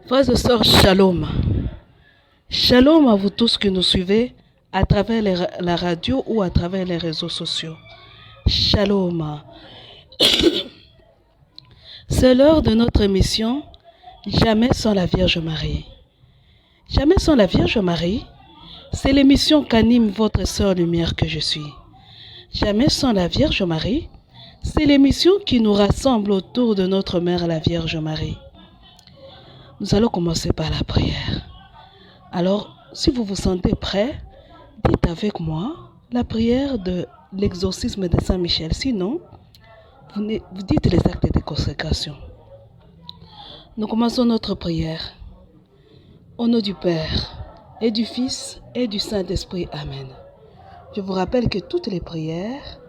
Frères et sœurs, shalom. Shalom à vous tous qui nous suivez à travers la radio ou à travers les réseaux sociaux. Shalom. C'est l'heure de notre émission Jamais sans la Vierge Marie. Jamais sans la Vierge Marie, c'est l'émission qu'anime votre sœur lumière que je suis. Jamais sans la Vierge Marie, c'est l'émission qui nous rassemble autour de notre mère la Vierge Marie. Nous allons commencer par la prière. Alors, si vous vous sentez prêt, dites avec moi la prière de l'exorcisme de Saint-Michel. Sinon, vous dites les actes de consécration. Nous commençons notre prière. Au nom du Père, et du Fils, et du Saint-Esprit. Amen. Je vous rappelle que toutes les prières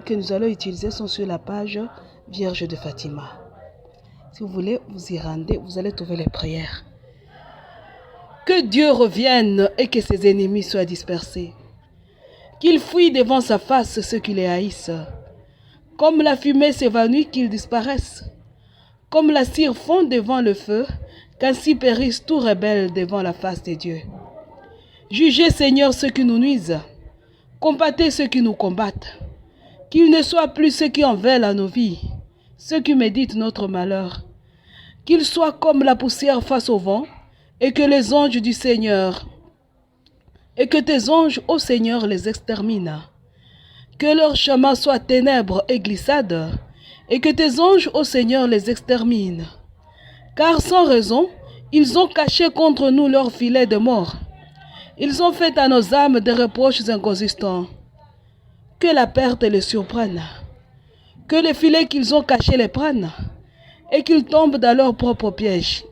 que nous allons utiliser sont sur la page Vierge de Fatima. Si vous voulez, vous y rendez, vous allez trouver les prières. Que Dieu revienne et que ses ennemis soient dispersés. Qu'il fuit devant sa face ceux qui les haïssent. Comme la fumée s'évanouit, qu'ils disparaissent. Comme la cire fond devant le feu, qu'ainsi périssent tous rebelles devant la face de Dieu. Jugez, Seigneur, ceux qui nous nuisent. Combattez ceux qui nous combattent. Qu'ils ne soient plus ceux qui en veulent à nos vies, ceux qui méditent notre malheur. Qu'ils soient comme la poussière face au vent, et que les anges du Seigneur, et que tes anges, ô Seigneur, les exterminent. Que leur chemin soit ténèbres et glissades, et que tes anges, ô Seigneur, les exterminent. Car sans raison, ils ont caché contre nous leur filet de mort. Ils ont fait à nos âmes des reproches inconsistants. Que la perte les surprenne. Que les filets qu'ils ont cachés les prennent, et qu'ils tombent dans leur propre piège.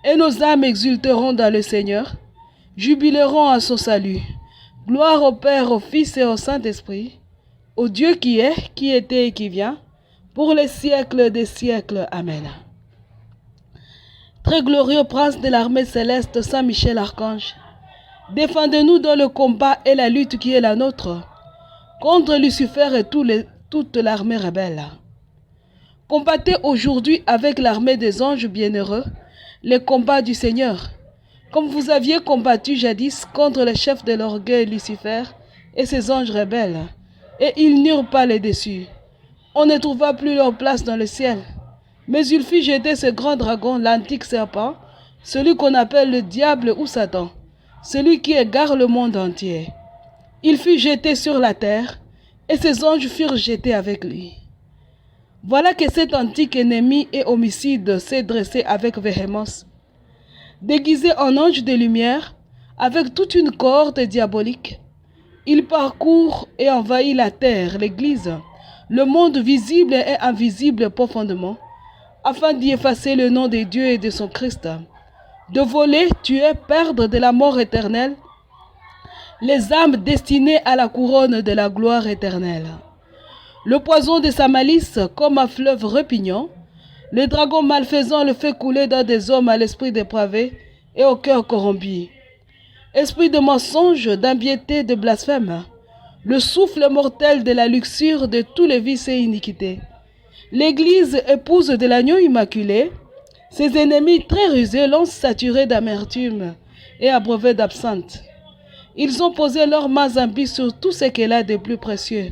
Et nos âmes exulteront dans le Seigneur, jubileront à son salut. Gloire au Père, au Fils et au Saint-Esprit, au Dieu qui est, qui était et qui vient, pour les siècles des siècles. Amen. Très glorieux prince de l'armée céleste, Saint Michel Archange, défendez-nous dans le combat et la lutte qui est la nôtre, contre Lucifer et toute l'armée rebelle. Combattez aujourd'hui avec l'armée des anges bienheureux les combats du Seigneur, comme vous aviez combattu jadis contre le chef de l'orgueil Lucifer et ses anges rebelles, et ils n'eurent pas les déçus. On ne trouva plus leur place dans le ciel, mais il fit jeter ce grand dragon, l'antique serpent, celui qu'on appelle le diable ou Satan, celui qui égare le monde entier. Il fut jeté sur la terre, et ses anges furent jetés avec lui. Voilà que cet antique ennemi et homicide s'est dressé avec véhémence. Déguisé en ange de lumière, avec toute une cohorte diabolique, il parcourt et envahit la terre, l'Église, le monde visible et invisible profondément, afin d'y effacer le nom de Dieu et de son Christ, de voler, tuer, perdre de la mort éternelle les âmes destinées à la couronne de la gloire éternelle. Le poison de sa malice, comme un fleuve repignant, le dragon malfaisant le fait couler dans des hommes à l'esprit dépravé et au cœur corrompu. Esprit de mensonge, d'impiété, de blasphème, le souffle mortel de la luxure de tous les vices et iniquités. L'Église, épouse de l'agneau immaculé, ses ennemis très rusés l'ont saturée d'amertume et abreuvée d'absinthe. Ils ont posé leurs mains impies sur tout ce qu'elle a de plus précieux.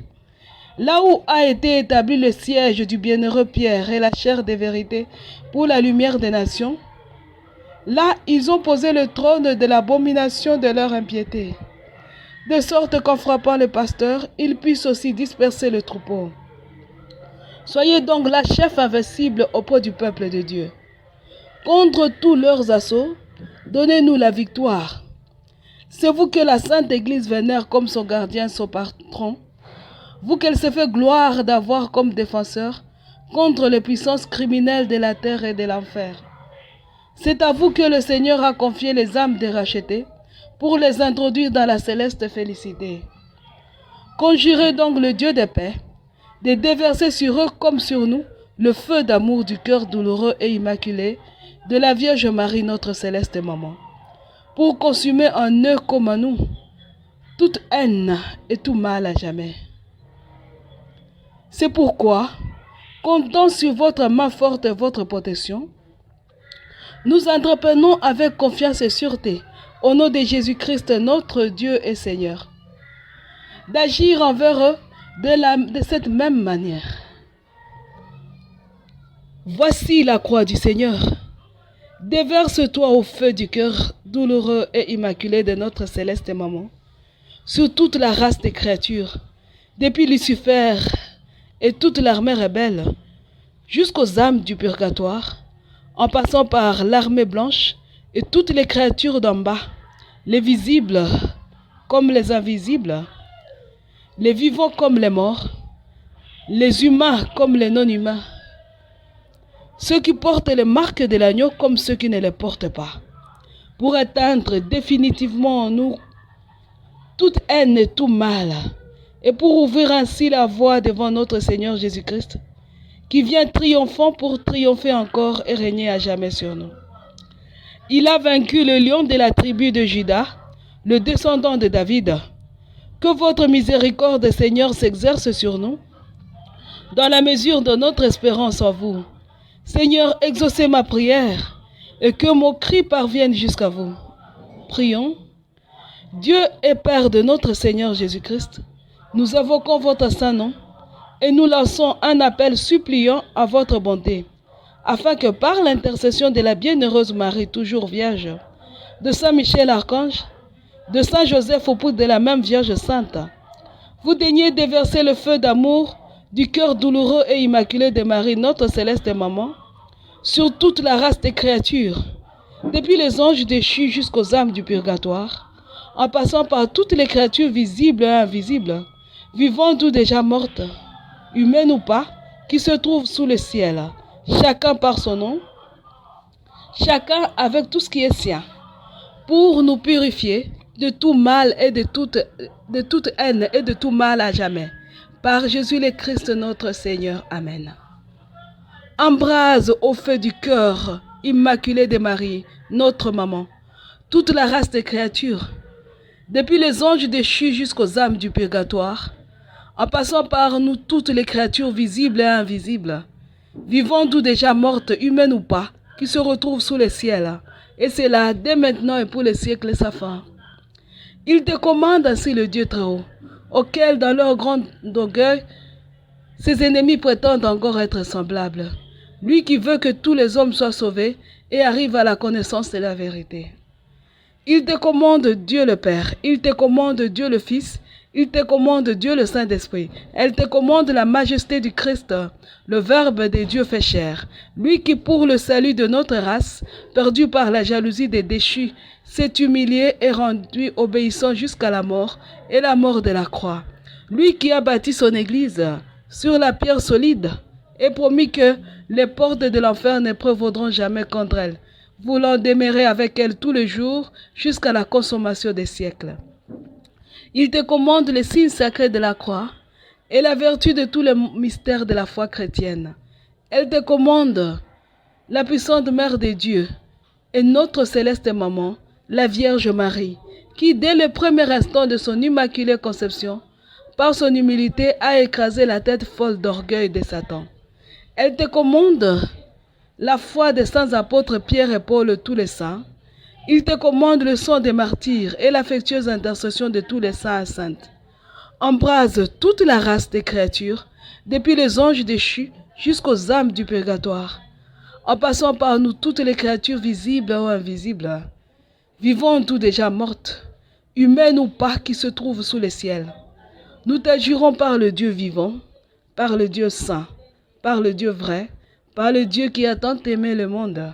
Là où a été établi le siège du bienheureux Pierre et la chaire des vérités pour la lumière des nations, là ils ont posé le trône de l'abomination de leur impiété, de sorte qu'en frappant le pasteur, ils puissent aussi disperser le troupeau. Soyez donc la chef invincible auprès du peuple de Dieu. Contre tous leurs assauts, donnez-nous la victoire. C'est vous que la Sainte Église vénère comme son gardien, son patron, vous qu'elle se fait gloire d'avoir comme défenseur contre les puissances criminelles de la terre et de l'enfer. C'est à vous que le Seigneur a confié les âmes des rachetés pour les introduire dans la céleste félicité. Conjurez donc le Dieu de paix de déverser sur eux comme sur nous le feu d'amour du cœur douloureux et immaculé de la Vierge Marie, notre céleste maman, pour consumer en eux comme en nous toute haine et tout mal à jamais. C'est pourquoi, comptant sur votre main forte et votre protection, Nous entreprenons avec confiance et sûreté, au nom de Jésus-Christ, notre Dieu et Seigneur, d'agir envers eux de cette même manière. Voici la croix du Seigneur. Déverse-toi au feu du cœur douloureux et immaculé de notre céleste maman, sur toute la race des créatures, depuis Lucifer et toute l'armée rebelle, jusqu'aux âmes du purgatoire, en passant par l'armée blanche et toutes les créatures d'en bas, les visibles comme les invisibles, les vivants comme les morts, les humains comme les non-humains, ceux qui portent les marques de l'agneau comme ceux qui ne les portent pas, pour éteindre définitivement en nous toute haine et tout mal, et pour ouvrir ainsi la voie devant notre Seigneur Jésus-Christ, qui vient triomphant pour triompher encore et régner à jamais sur nous. Il a vaincu le lion de la tribu de Juda, le descendant de David. Que votre miséricorde, Seigneur, s'exerce sur nous, dans la mesure de notre espérance en vous. Seigneur, exaucez ma prière, et que mon cri parvienne jusqu'à vous. Prions. Dieu et Père de notre Seigneur Jésus-Christ, nous invoquons votre saint nom, et nous lançons un appel suppliant à votre bonté, afin que par l'intercession de la bienheureuse Marie, toujours vierge, de Saint Michel Archange, de Saint Joseph époux de la même Vierge Sainte, vous daignez déverser le feu d'amour du cœur douloureux et immaculé de Marie, notre céleste maman, sur toute la race des créatures, depuis les anges déchus jusqu'aux âmes du purgatoire, en passant par toutes les créatures visibles et invisibles, vivantes ou déjà mortes, humaines ou pas, qui se trouvent sous le ciel, chacun par son nom, chacun avec tout ce qui est sien, pour nous purifier de tout mal et de toute haine et de tout mal à jamais. Par Jésus le Christ notre Seigneur. Amen. Embrase au feu du cœur immaculé de Marie, notre maman, toute la race des créatures, depuis les anges déchus jusqu'aux âmes du purgatoire, en passant par nous toutes les créatures visibles et invisibles, vivantes ou déjà mortes, humaines ou pas, qui se retrouvent sous le ciel, et c'est là, dès maintenant et pour les siècles sans fin. Il te commande ainsi le Dieu très haut, auquel dans leur grand orgueil, ses ennemis prétendent encore être semblables. Lui qui veut que tous les hommes soient sauvés et arrivent à la connaissance de la vérité. Il te commande Dieu le Père, il te commande Dieu le Fils, il te commande Dieu le Saint-Esprit, elle te commande la majesté du Christ, le Verbe de Dieu fait chair, lui qui pour le salut de notre race, perdu par la jalousie des déchus, s'est humilié et rendu obéissant jusqu'à la mort et la mort de la croix. Lui qui a bâti son Église sur la pierre solide et promis que les portes de l'enfer ne prévaudront jamais contre elle, voulant demeurer avec elle tous les jours jusqu'à la consommation des siècles. Il te commande les signes sacrés de la croix et la vertu de tous les mystères de la foi chrétienne. Elle te commande la puissante Mère de Dieu et notre céleste maman, la Vierge Marie, qui dès le premier instant de son immaculée conception, par son humilité, a écrasé la tête folle d'orgueil de Satan. Elle te commande la foi des saints apôtres Pierre et Paul, tous les saints. Il te commande le sang des martyrs et l'affectueuse intercession de tous les saints et saintes. Embrase toute la race des créatures, depuis les anges déchus jusqu'aux âmes du purgatoire, en passant par nous toutes les créatures visibles ou invisibles, vivantes ou déjà mortes, humaines ou pas, qui se trouvent sous le ciel. Nous t'adjurons par le Dieu vivant, par le Dieu saint, par le Dieu vrai, par le Dieu qui a tant aimé le monde,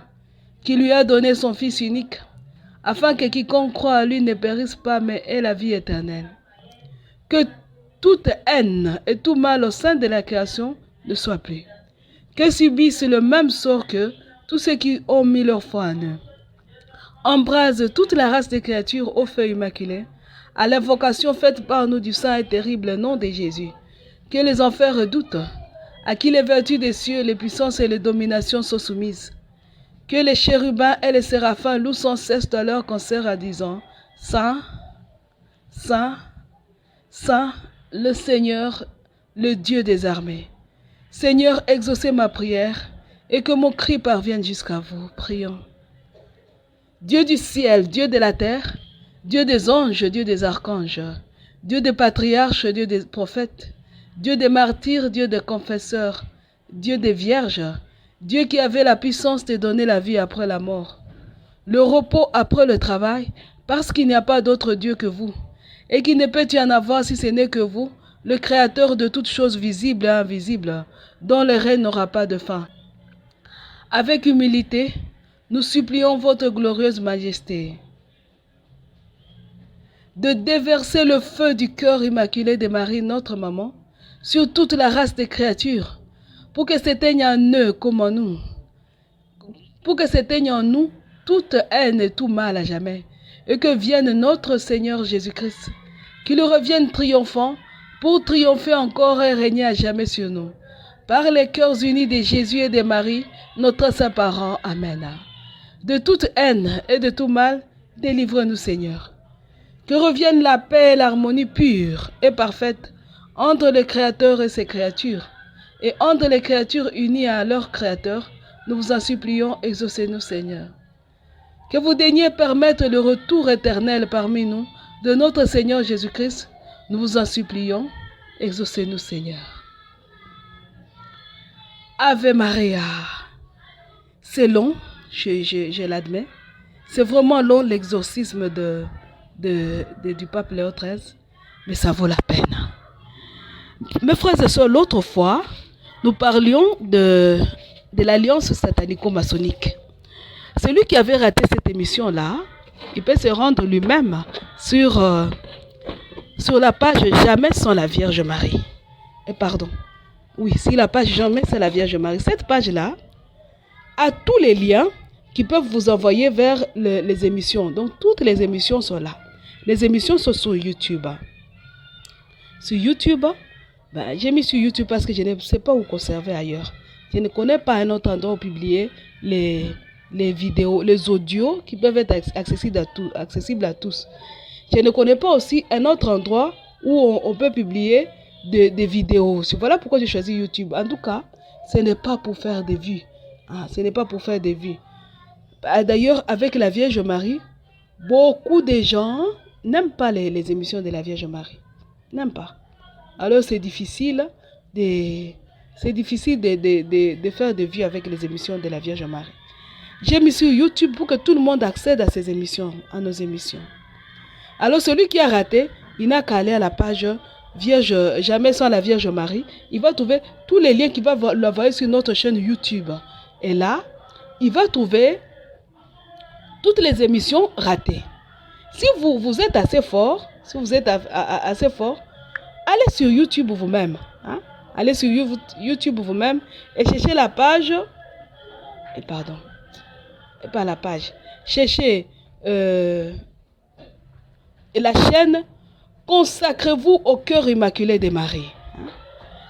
qui lui a donné son Fils unique, afin que quiconque croit à lui ne périsse pas, mais ait la vie éternelle. Que toute haine et tout mal au sein de la création ne soit plus. Que subissent le même sort que tous ceux qui ont mis leur foi en eux. Embrase toute la race des créatures au feu immaculé, à l'invocation faite par nous du saint et terrible nom de Jésus, que les enfers redoutent, à qui les vertus des cieux, les puissances et les dominations sont soumises. Que les chérubins et les séraphins louent sans cesse à leur concert en disant « Saint, Saint, Saint, le Seigneur, le Dieu des armées. » Seigneur, exaucez ma prière et que mon cri parvienne jusqu'à vous. Prions. Dieu du ciel, Dieu de la terre, Dieu des anges, Dieu des archanges, Dieu des patriarches, Dieu des prophètes, Dieu des martyrs, Dieu des confesseurs, Dieu des vierges, Dieu qui avait la puissance de donner la vie après la mort, le repos après le travail, parce qu'il n'y a pas d'autre Dieu que vous, et qu'il ne peut y en avoir si ce n'est que vous, le Créateur de toutes choses visibles et invisibles, dont le règne n'aura pas de fin. Avec humilité, nous supplions votre glorieuse majesté de déverser le feu du cœur immaculé de Marie, notre maman, sur toute la race des créatures, pour que s'éteigne en eux comme en nous, pour que s'éteigne en nous toute haine et tout mal à jamais, et que vienne notre Seigneur Jésus-Christ, qu'il revienne triomphant, pour triompher encore et régner à jamais sur nous. Par les cœurs unis de Jésus et de Marie, notre Saint-Parent. Amen. De toute haine et de tout mal, délivre-nous, Seigneur. Que revienne la paix et l'harmonie pure et parfaite entre le Créateur et ses créatures, et entre les créatures unies à leur Créateur. Nous vous en supplions, exaucez-nous, Seigneur. Que vous daigniez permettre le retour éternel parmi nous de notre Seigneur Jésus-Christ. Nous vous en supplions, exaucez-nous, Seigneur. Ave Maria. C'est long, je l'admets. C'est vraiment long l'exorcisme du pape Léo XIII, mais ça vaut la peine. Mes frères et sœurs, l'autre fois, nous parlions de l'alliance satanico-maçonnique. Celui qui avait raté cette émission-là, il peut se rendre lui-même sur la page Jamais sans la Vierge Marie. Oui, si la page Jamais sans la Vierge Marie. Cette page-là a tous les liens qui peuvent vous envoyer vers les émissions. Donc, toutes les émissions sont là. Les émissions sont sur YouTube. Sur YouTube, j'ai mis sur YouTube parce que je ne sais pas où conserver ailleurs. Je ne connais pas un autre endroit où publier les vidéos, les audios qui peuvent être accessibles à tous. Je ne connais pas aussi un autre endroit où on peut publier des vidéos. Voilà pourquoi j'ai choisi YouTube. En tout cas, ce n'est pas pour faire des vues. Ce n'est pas pour faire des vues. D'ailleurs, avec la Vierge Marie, beaucoup de gens n'aiment pas les émissions de la Vierge Marie. N'aiment pas. Alors, c'est difficile de faire des vues avec les émissions de la Vierge Marie. J'ai mis sur YouTube pour que tout le monde accède à ces émissions, à nos émissions. Alors, celui qui a raté, il n'a qu'à aller à la page Vierge, Jamais sans la Vierge Marie. Il va trouver tous les liens qu'il va l'envoyer sur notre chaîne YouTube. Et là, il va trouver toutes les émissions ratées. Si vous êtes assez fort, assez fort, allez sur YouTube vous-même. Allez sur YouTube vous-même et cherchez la page. Pas la page. Cherchez la chaîne Consacrez-vous au cœur immaculé de Marie.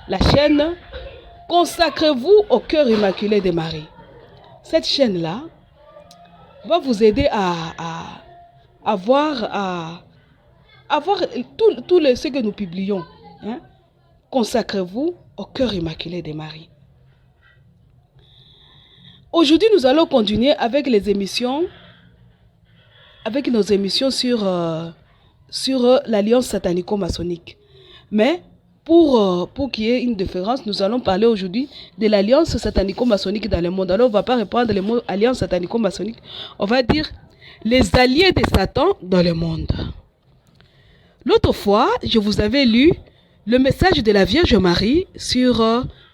La chaîne Consacrez-vous au cœur immaculé de Marie. Cette chaîne-là va vous aider à voir tout ce que nous publions. Consacrez-vous au cœur immaculé de Marie. Aujourd'hui, nous allons continuer avec nos émissions sur l'alliance satanico-maçonnique. Mais pour qu'il y ait une différence, nous allons parler aujourd'hui de l'alliance satanico-maçonnique dans le monde. Alors, on ne va pas répondre le mot alliance satanico-maçonnique. On va dire les alliés de Satan dans le monde. L'autre fois, je vous avais lu le message de la Vierge Marie sur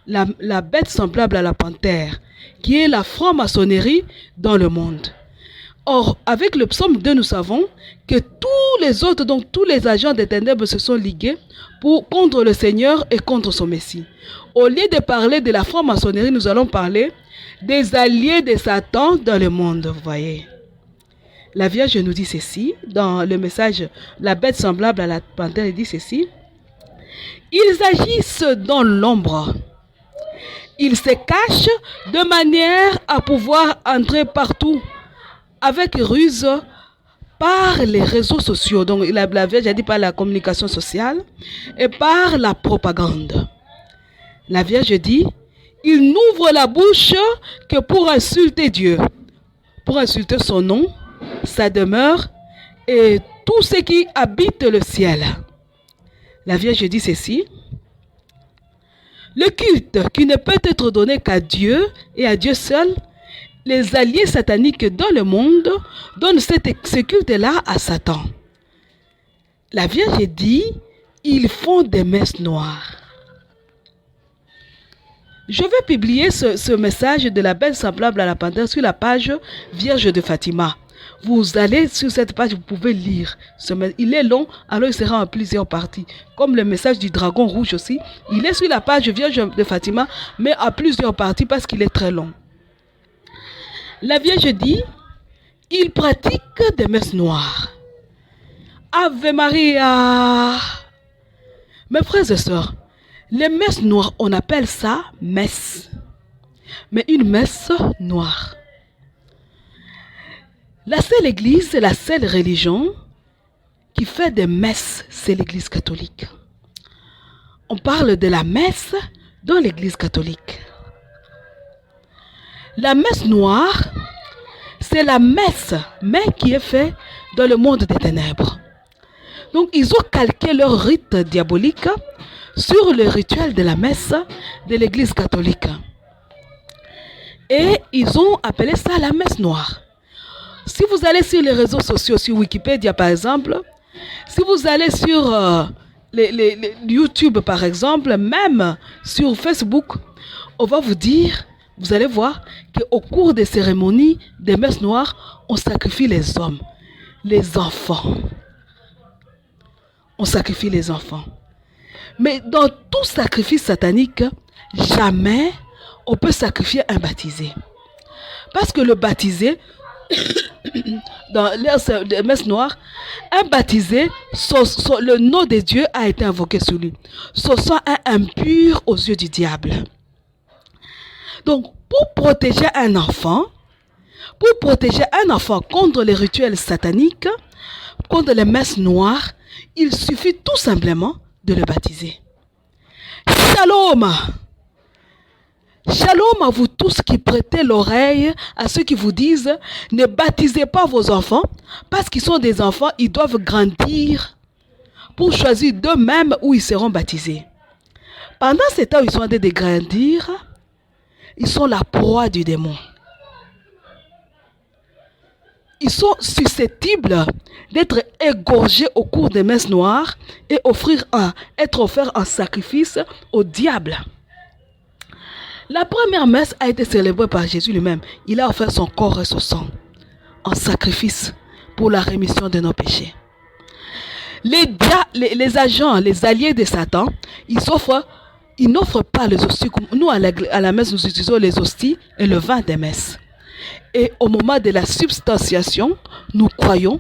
la bête semblable à la panthère, qui est la franc-maçonnerie dans le monde. Or, avec le psaume 2, nous savons que tous les autres, donc tous les agents des ténèbres se sont ligués contre le Seigneur et contre son Messie. Au lieu de parler de la franc-maçonnerie, nous allons parler des alliés de Satan dans le monde, vous voyez. La Vierge nous dit ceci, dans le message, la bête semblable à la panthère, elle dit ceci. Ils agissent dans l'ombre. Ils se cachent de manière à pouvoir entrer partout avec ruse par les réseaux sociaux. Donc la Vierge a dit par la communication sociale et par la propagande. La Vierge dit, ils n'ouvrent la bouche que pour insulter Dieu, pour insulter son nom, sa demeure et tous ceux qui habitent le ciel. La Vierge dit ceci. Le culte qui ne peut être donné qu'à Dieu et à Dieu seul, les alliés sataniques dans le monde donnent ce culte-là à Satan. La Vierge dit, ils font des messes noires. Je vais publier ce message de la belle semblable à la panthère sur la page Vierge de Fatima. Vous allez sur cette page, vous pouvez lire. Il est long, alors il sera en plusieurs parties. Comme le message du dragon rouge aussi. Il est sur la page Vierge de Fatima, mais à plusieurs parties parce qu'il est très long. La Vierge dit, il pratique des messes noires. Ave Maria. Mes frères et sœurs, les messes noires, on appelle ça messe. Mais une messe noire. La seule église, la seule religion qui fait des messes, c'est l'église catholique. On parle de la messe dans l'église catholique. La messe noire, c'est la messe, mais qui est faite dans le monde des ténèbres. Donc, ils ont calqué leur rite diabolique sur le rituel de la messe de l'église catholique. Et ils ont appelé ça la messe noire. Si vous allez sur les réseaux sociaux, sur Wikipédia par exemple, si vous allez sur YouTube par exemple, même sur Facebook, on va vous dire, vous allez voir qu'au cours des cérémonies des messes noires, on sacrifie les hommes, les enfants. On sacrifie les enfants. Mais dans tout sacrifice satanique, jamais on peut sacrifier un baptisé. Parce que le baptisé, dans les messes noires, un baptisé, le nom de Dieu a été invoqué sur lui. Son sang est impur aux yeux du diable. Donc, pour protéger un enfant contre les rituels sataniques, contre les messes noires, il suffit tout simplement de le baptiser. Shalom! Shalom à vous tous qui prêtez l'oreille à ceux qui vous disent ne baptisez pas vos enfants parce qu'ils sont des enfants, ils doivent grandir pour choisir d'eux-mêmes où ils seront baptisés. Pendant ce temps où ils sont en train de grandir, ils sont la proie du démon. Ils sont susceptibles d'être égorgés au cours des messes noires et être offerts en sacrifice au diable. La première messe a été célébrée par Jésus lui-même. Il a offert son corps et son sang en sacrifice pour la rémission de nos péchés. Les agents, les alliés de Satan, ils n'offrent pas les hosties. Nous, à la messe, nous utilisons les hosties et le vin des messes. Et au moment de la substantiation, nous croyons,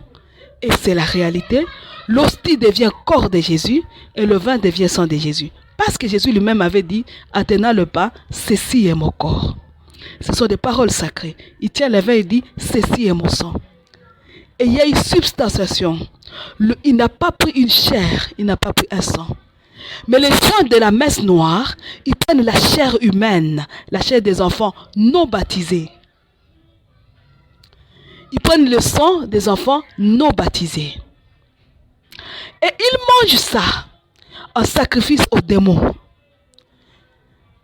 et c'est la réalité, l'hostie devient corps de Jésus et le vin devient sang de Jésus. Parce que Jésus lui-même avait dit, en tenant le pain, ceci est mon corps. Ce sont des paroles sacrées. Il tient le vin et dit, ceci est mon sang. Et il y a une substantiation. Il n'a pas pris une chair, il n'a pas pris un sang. Mais les gens de la messe noire, ils prennent la chair humaine, la chair des enfants non baptisés. Ils prennent le sang des enfants non baptisés. Et ils mangent ça en sacrifice aux démons.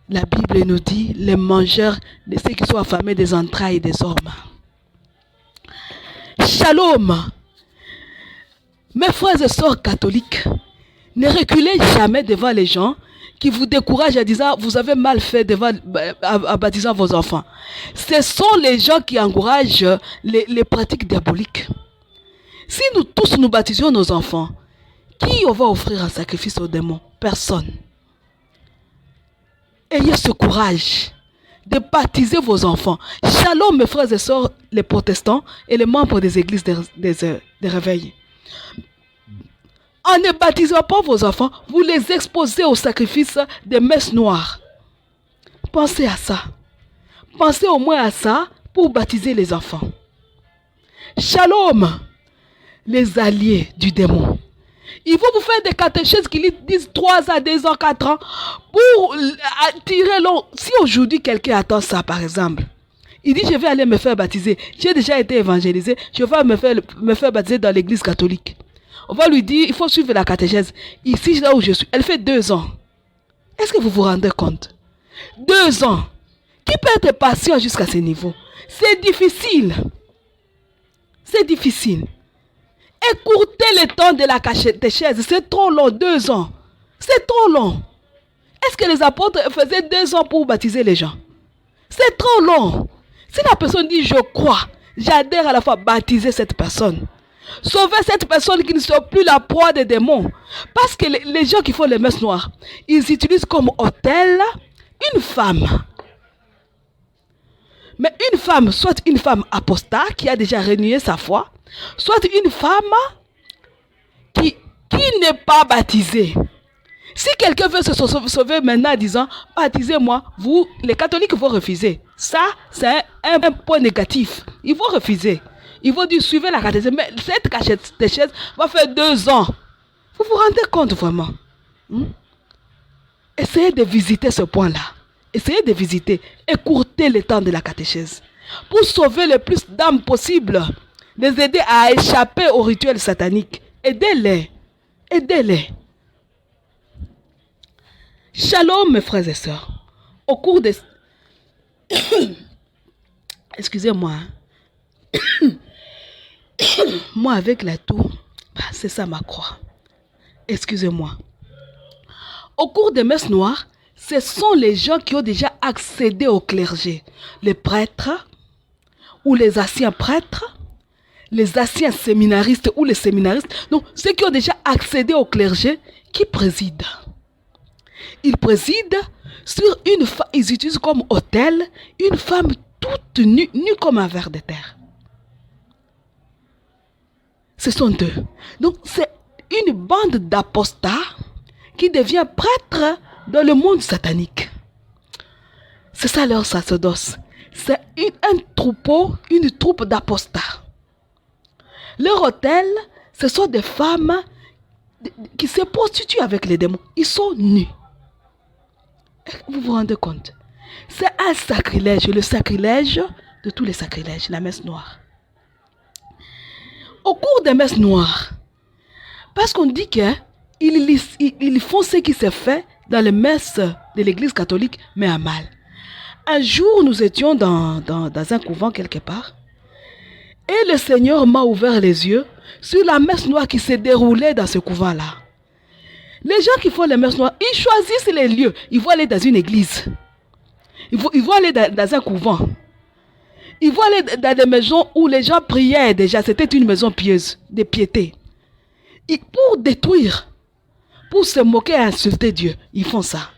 La Bible nous dit, les mangeurs de ceux qui sont affamés des entrailles des hommes. Shalom. Mes frères et sœurs catholiques, ne reculez jamais devant les gens qui vous découragent en disant vous avez mal fait en baptisant vos enfants. Ce sont les gens qui encouragent les pratiques diaboliques. Si nous tous nous baptisions nos enfants, qui on va offrir un sacrifice aux démons? Personne. Ayez ce courage de baptiser vos enfants. Shalom mes frères et sœurs les protestants et les membres des églises des réveils. En ne baptisant pas vos enfants, vous les exposez au sacrifice des messes noires. Pensez à ça. Pensez au moins à ça pour baptiser les enfants. Shalom, les alliés du démon. Ils vont vous faire des catéchèses qui disent 3 ans, 2 ans, 4 ans pour attirer l'homme. Si aujourd'hui quelqu'un attend ça par exemple, Il dit, je vais aller me faire baptiser. J'ai déjà été évangélisé. Je vais me faire baptiser dans l'église catholique. On va lui dire, il faut suivre la catéchèse. Ici, là où je suis, elle fait 2 ans. Est-ce que vous vous rendez compte? 2 ans. Qui peut être patient jusqu'à ce niveau? C'est difficile. C'est difficile. Écourtez le temps de la catéchèse. C'est trop long, 2 ans. C'est trop long. Est-ce que les apôtres faisaient 2 ans pour baptiser les gens? C'est trop long. Si la personne dit, je crois, j'adhère à la foi, baptiser cette personne. Sauver cette personne qui ne soit plus la proie des démons. Parce que les gens qui font les messes noires, ils utilisent comme autel une femme. Mais une femme, soit une femme apostat qui a déjà renié sa foi, soit une femme qui n'est pas baptisée. Si quelqu'un veut se sauver maintenant en disant, baptisez-moi, vous, les catholiques vont refuser. Ça, c'est un point négatif. Ils vont refuser. Ils vont dire, suivez la catéchèse. Mais cette catéchèse va faire 2 ans. Vous vous rendez compte vraiment? Essayez de visiter ce point-là. Essayez de visiter. Écourtez le temps de la catéchèse. Pour sauver le plus d'âmes possible. Les aider à échapper au rituel satanique. Aidez-les. Aidez-les. Shalom, mes frères et sœurs. Au cours des... Excusez-moi. Moi, avec la toux, c'est ça ma croix. Excusez-moi. Au cours des messes noires, ce sont les gens qui ont déjà accédé au clergé. Les prêtres ou les anciens prêtres, les anciens séminaristes ou les séminaristes. Donc, ceux qui ont déjà accédé au clergé, qui président. Ils président sur une femme, ils utilisent comme autel une femme toute nue, nue comme un ver de terre. Ce sont eux. Donc c'est une bande d'apostats qui devient prêtre dans le monde satanique. C'est ça leur sacerdoce. C'est un troupeau, une troupe d'apostats. Leur autel, ce sont des femmes qui se prostituent avec les démons. Ils sont nus. Vous vous rendez compte? C'est un sacrilège, le sacrilège de tous les sacrilèges, la messe noire. Au cours des messes noires, parce qu'on dit qu'ils font ce qui se fait dans les messes de l'église catholique, mais à mal. Un jour, nous étions dans un couvent quelque part, et le Seigneur m'a ouvert les yeux sur la messe noire qui se déroulait dans ce couvent-là. Les gens qui font les messes noires, ils choisissent les lieux. Ils vont aller dans une église. Ils vont aller dans un couvent. Ils vont aller dans des maisons où les gens priaient déjà. C'était une maison pieuse, de piété. Et pour détruire, pour se moquer et insulter Dieu, ils font ça.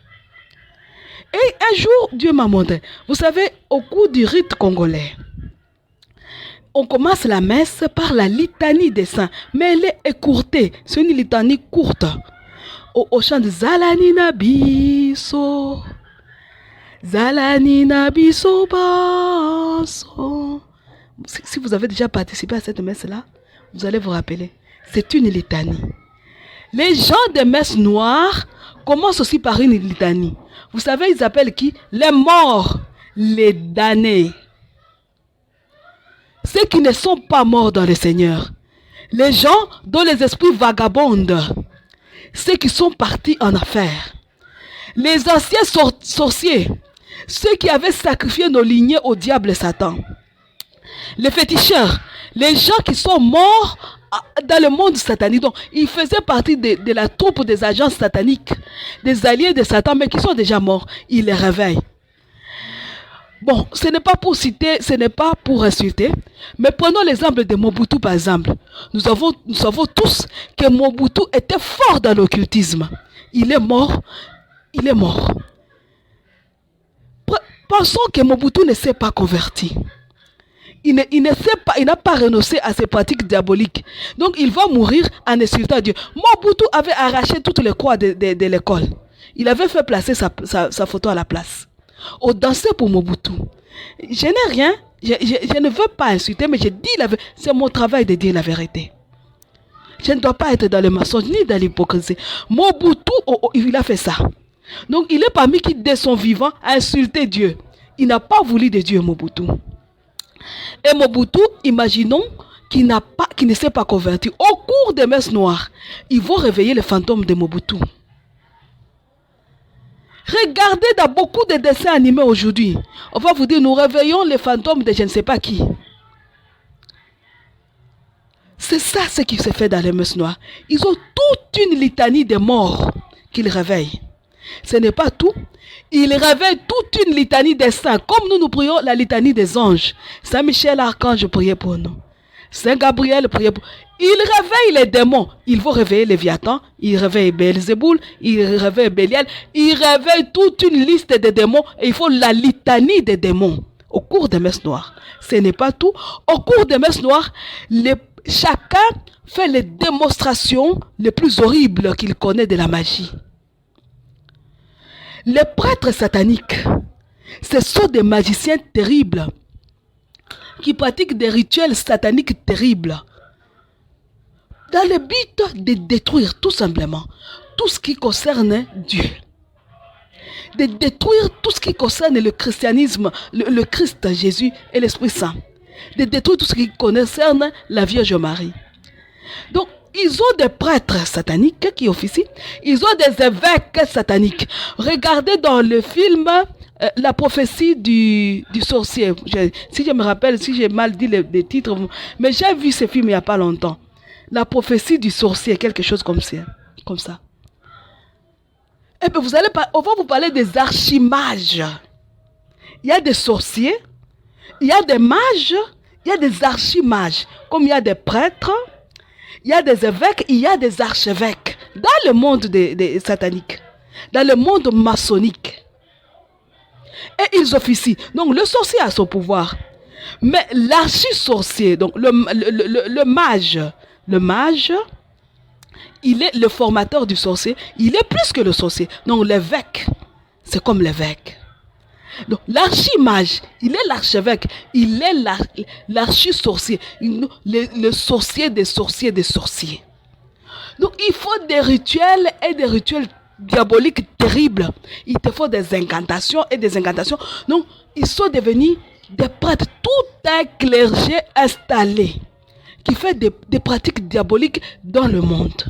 Et un jour, Dieu m'a montré. Vous savez, au cours du rite congolais, on commence la messe par la litanie des saints. Mais elle est écourtée. C'est une litanie courte. Au chant de Zalanina biso, Zalanina biso baso. Si vous avez déjà participé à cette messe-là, vous allez vous rappeler. C'est une litanie. Les gens des messes noires commencent aussi par une litanie. Vous savez, ils appellent qui? Les morts, les damnés. Ceux qui ne sont pas morts dans le Seigneur. Les gens dont les esprits vagabondent. Ceux qui sont partis en affaires. Les anciens sorciers. Ceux qui avaient sacrifié nos lignées au diable et Satan. Les féticheurs. Les gens qui sont morts dans le monde satanique. Donc, ils faisaient partie de la troupe des agents sataniques. Des alliés de Satan, mais qui sont déjà morts. Ils les réveillent. Bon, ce n'est pas pour citer, ce n'est pas pour insulter, mais prenons l'exemple de Mobutu par exemple. Nous savons tous que Mobutu était fort dans l'occultisme. Il est mort. Il est mort. Pensons que Mobutu ne s'est pas converti. Il n'a pas renoncé à ses pratiques diaboliques. Donc il va mourir en insultant Dieu. Mobutu avait arraché toutes les croix de l'école. Il avait fait placer sa photo à la place. On dansait pour Mobutu. Je n'ai rien, je ne veux pas insulter, mais je dis la vérité. C'est mon travail de dire la vérité. Je ne dois pas être dans le mensonge ni dans l'hypocrisie. Mobutu, il a fait ça. Donc il est parmi qui, dès son vivant, a insulté Dieu. Il n'a pas voulu de Dieu, Mobutu. Et Mobutu, imaginons qui ne s'est pas converti. Au cours des messes noires, ils vont réveiller les fantômes de Mobutu. Regardez dans beaucoup de dessins animés aujourd'hui. On va vous dire, nous réveillons les fantômes de je ne sais pas qui. C'est ça ce qui se fait dans les messes noires. Ils ont toute une litanie de morts qu'ils réveillent. Ce n'est pas tout. Ils réveillent toute une litanie des saints. Comme nous prions la litanie des anges. Saint Michel Archange priait pour nous. Saint Gabriel priait pour nous. Ils réveillent les démons. Ils vont réveiller Léviathan. Ils réveillent Belzéboul. Ils réveillent Bélial. Ils réveillent toute une liste de démons. Et il faut la litanie des démons. Au cours des messes noires. Ce n'est pas tout. Au cours des messes noires, chacun fait les démonstrations les plus horribles qu'il connaît de la magie. Les prêtres sataniques, ce sont des magiciens terribles qui pratiquent des rituels sataniques terribles dans le but de détruire tout simplement tout ce qui concerne Dieu. De détruire tout ce qui concerne le christianisme, le Christ Jésus et l'Esprit Saint. De détruire tout ce qui concerne la Vierge Marie. Donc, ils ont des prêtres sataniques qui officient. Ils ont des évêques sataniques. Regardez dans le film la prophétie du sorcier. Si je me rappelle, si j'ai mal dit les titres, mais j'ai vu ce film il n'y a pas longtemps. La prophétie du sorcier, quelque chose comme ça. Et puis on va vous parler des archimages. Il y a des sorciers, il y a des mages, il y a des archimages. Comme il y a des prêtres, il y a des évêques, il y a des archevêques. Dans le monde des sataniques, dans le monde maçonnique. Et ils officient. Donc le sorcier a son pouvoir. Mais l'archi-sorcier, donc le mage, il est le formateur du sorcier. Il est plus que le sorcier. Donc l'évêque, c'est comme l'évêque. Donc l'archimage, il est l'archevêque, il est l'archi-sorcier, le sorcier des sorciers des sorciers. Donc il faut des rituels et des rituels diaboliques terribles. Il te faut des incantations et des incantations. Donc ils sont devenus des prêtres, tout un clergé installé qui fait des pratiques diaboliques dans le monde.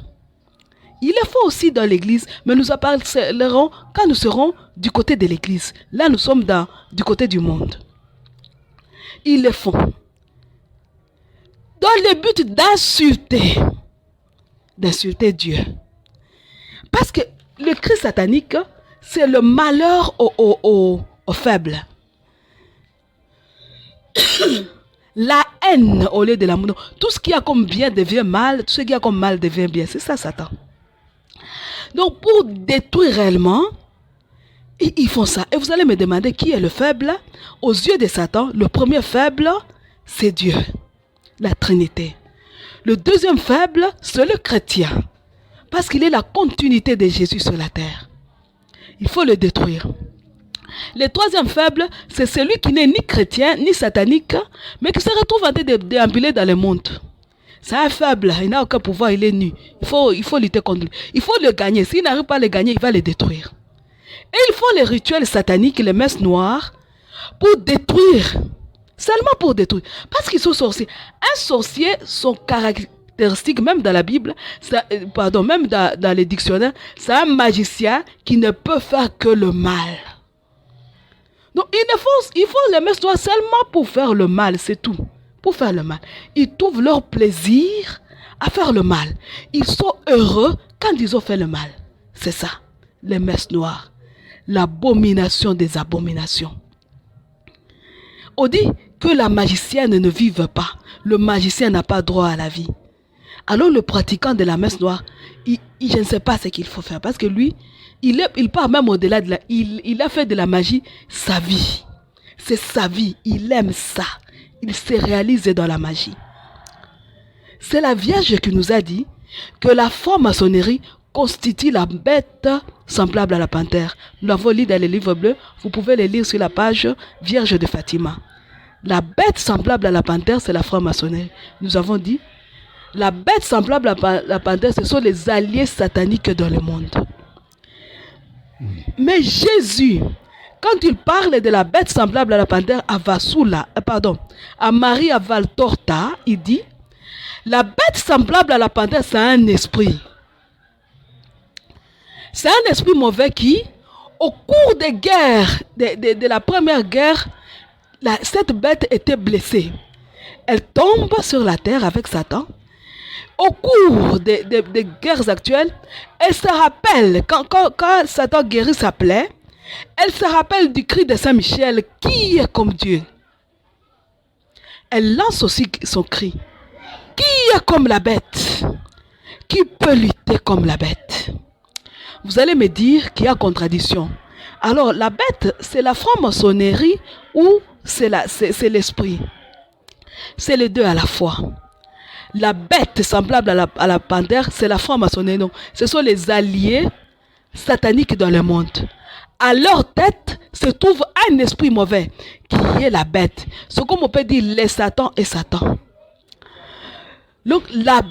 Il le faut aussi dans l'église, mais nous en parlerons quand nous serons du côté de l'église. Là, nous sommes du côté du monde. Ils le font dans le but d'insulter Dieu. Parce que le Christ satanique, c'est le malheur aux faibles. La haine au lieu de l'amour. Tout ce qui a comme bien devient mal, tout ce qui a comme mal devient bien. C'est ça, Satan. Donc, pour détruire réellement, ils font ça. Et vous allez me demander qui est le faible. Aux yeux de Satan, le premier faible, c'est Dieu, la Trinité. Le deuxième faible, c'est le chrétien. Parce qu'il est la continuité de Jésus sur la terre. Il faut le détruire. Le troisième faible, c'est celui qui n'est ni chrétien, ni satanique, mais qui se retrouve en train de déambuler dans le monde. C'est un faible, il n'a aucun pouvoir, il est nu. Il faut lutter contre lui. Il faut le gagner. S'il n'arrive pas à le gagner, il va le détruire. Et il faut les rituels sataniques, les messes noires, pour détruire. Seulement pour détruire. Parce qu'ils sont sorciers. Un sorcier, son caractéristique, même dans la Bible, même dans les dictionnaires, c'est un magicien qui ne peut faire que le mal. Donc il faut les messes noires seulement pour faire le mal, c'est tout. Pour faire le mal. Ils trouvent leur plaisir à faire le mal. Ils sont heureux quand ils ont fait le mal. C'est ça, les messes noires. L'abomination des abominations. On dit que la magicienne ne vive pas. Le magicien n'a pas droit à la vie. Alors le pratiquant de la messe noire, je ne sais pas ce qu'il faut faire. Parce que lui, il part même au-delà de il a fait de la magie sa vie. C'est sa vie. Il aime ça. Il se réalise dans la magie. C'est la Vierge qui nous a dit que la franc-maçonnerie constitue la bête semblable à la panthère. Nous l'avons lu dans les livres bleus. Vous pouvez les lire sur la page Vierge de Fatima. La bête semblable à la panthère, c'est la franc-maçonnerie. Nous avons dit, la bête semblable à la panthère, ce sont les alliés sataniques dans le monde. Mais Jésus, quand il parle de la bête semblable à la panthère à Vasula, à Maria Valtorta, il dit, la bête semblable à la panthère, c'est un esprit. C'est un esprit mauvais qui, au cours des guerres, de la première guerre, cette bête était blessée. Elle tombe sur la terre avec Satan. Au cours des guerres actuelles, elle se rappelle, quand Satan guérit sa plaie, elle se rappelle du cri de Saint Michel, qui est comme Dieu. Elle lance aussi son cri. Qui est comme la bête? Qui peut lutter comme la bête? Vous allez me dire qu'il y a contradiction. Alors, la bête, c'est la franc-maçonnerie ou c'est l'esprit? C'est les deux à la fois. La bête semblable à la panthère, c'est la franc-maçonnerie. Non, ce sont les alliés sataniques dans le monde. À leur tête se trouve un esprit mauvais qui est la bête. C'est comme on peut dire les Satan et Satan. Donc la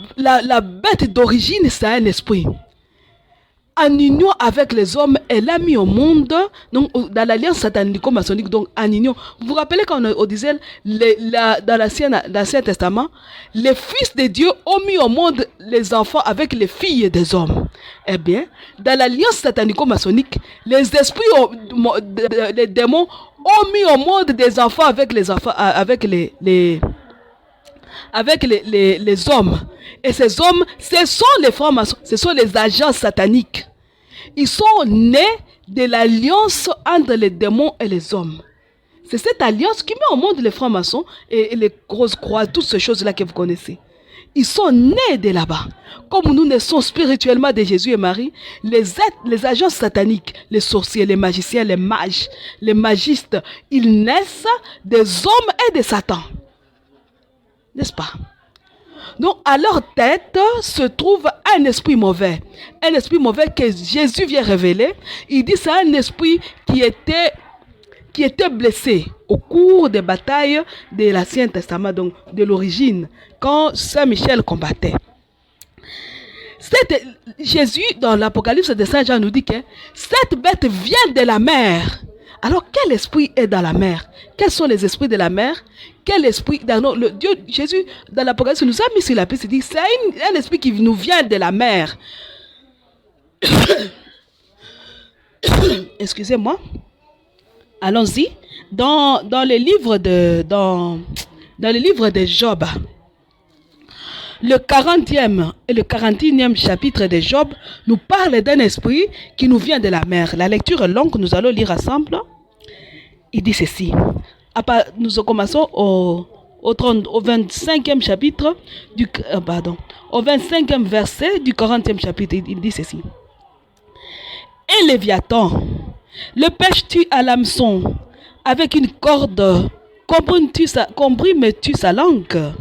bête d'origine, c'est un esprit. En union avec les hommes, elle a mis au monde, donc dans l'alliance satanico-maçonnique, donc en union. Vous vous rappelez quand on disait dans l'Ancien Testament, les fils de Dieu ont mis au monde les enfants avec les filles des hommes. Eh bien, dans l'alliance satanico-maçonnique, les esprits, les démons ont mis au monde des enfants avec les enfants, avec les hommes. Et ces hommes, ce sont les francs-maçons, ce sont les agents sataniques. Ils sont nés de l'alliance entre les démons et les hommes. C'est cette alliance qui met au monde les francs-maçons et les grosses croix, toutes ces choses-là que vous connaissez. Ils sont nés de là-bas. Comme nous naissons spirituellement de Jésus et Marie, les agents sataniques, les sorciers, les magiciens, les mages, les magistes, ils naissent des hommes et de Satan. N'est-ce pas? Donc, à leur tête se trouve un esprit mauvais. Un esprit mauvais que Jésus vient révéler. Il dit que c'est un esprit qui était blessé au cours des batailles de l'Ancien Testament, donc de l'origine, quand Saint Michel combattait. Jésus, dans l'Apocalypse de Saint Jean, nous dit que cette bête vient de la mer. Alors, quel esprit est dans la mer? Quels sont les esprits de la mer? Quel esprit Dieu, Jésus, dans l'Apocalypse, nous a mis sur la piste. Il dit, c'est un esprit qui nous vient de la mer. Excusez-moi. Allons-y. Dans le livre de Job, le 40e et le 41e chapitre de Job nous parle d'un esprit qui nous vient de la mer. La lecture est longue, nous allons lire ensemble. Il dit ceci. Nous commençons au 25e chapitre au 25e verset du 40e chapitre. Il dit ceci. Et Léviathan, le pêches-tu à l'hameçon avec une corde, comprimes-tu sa langue?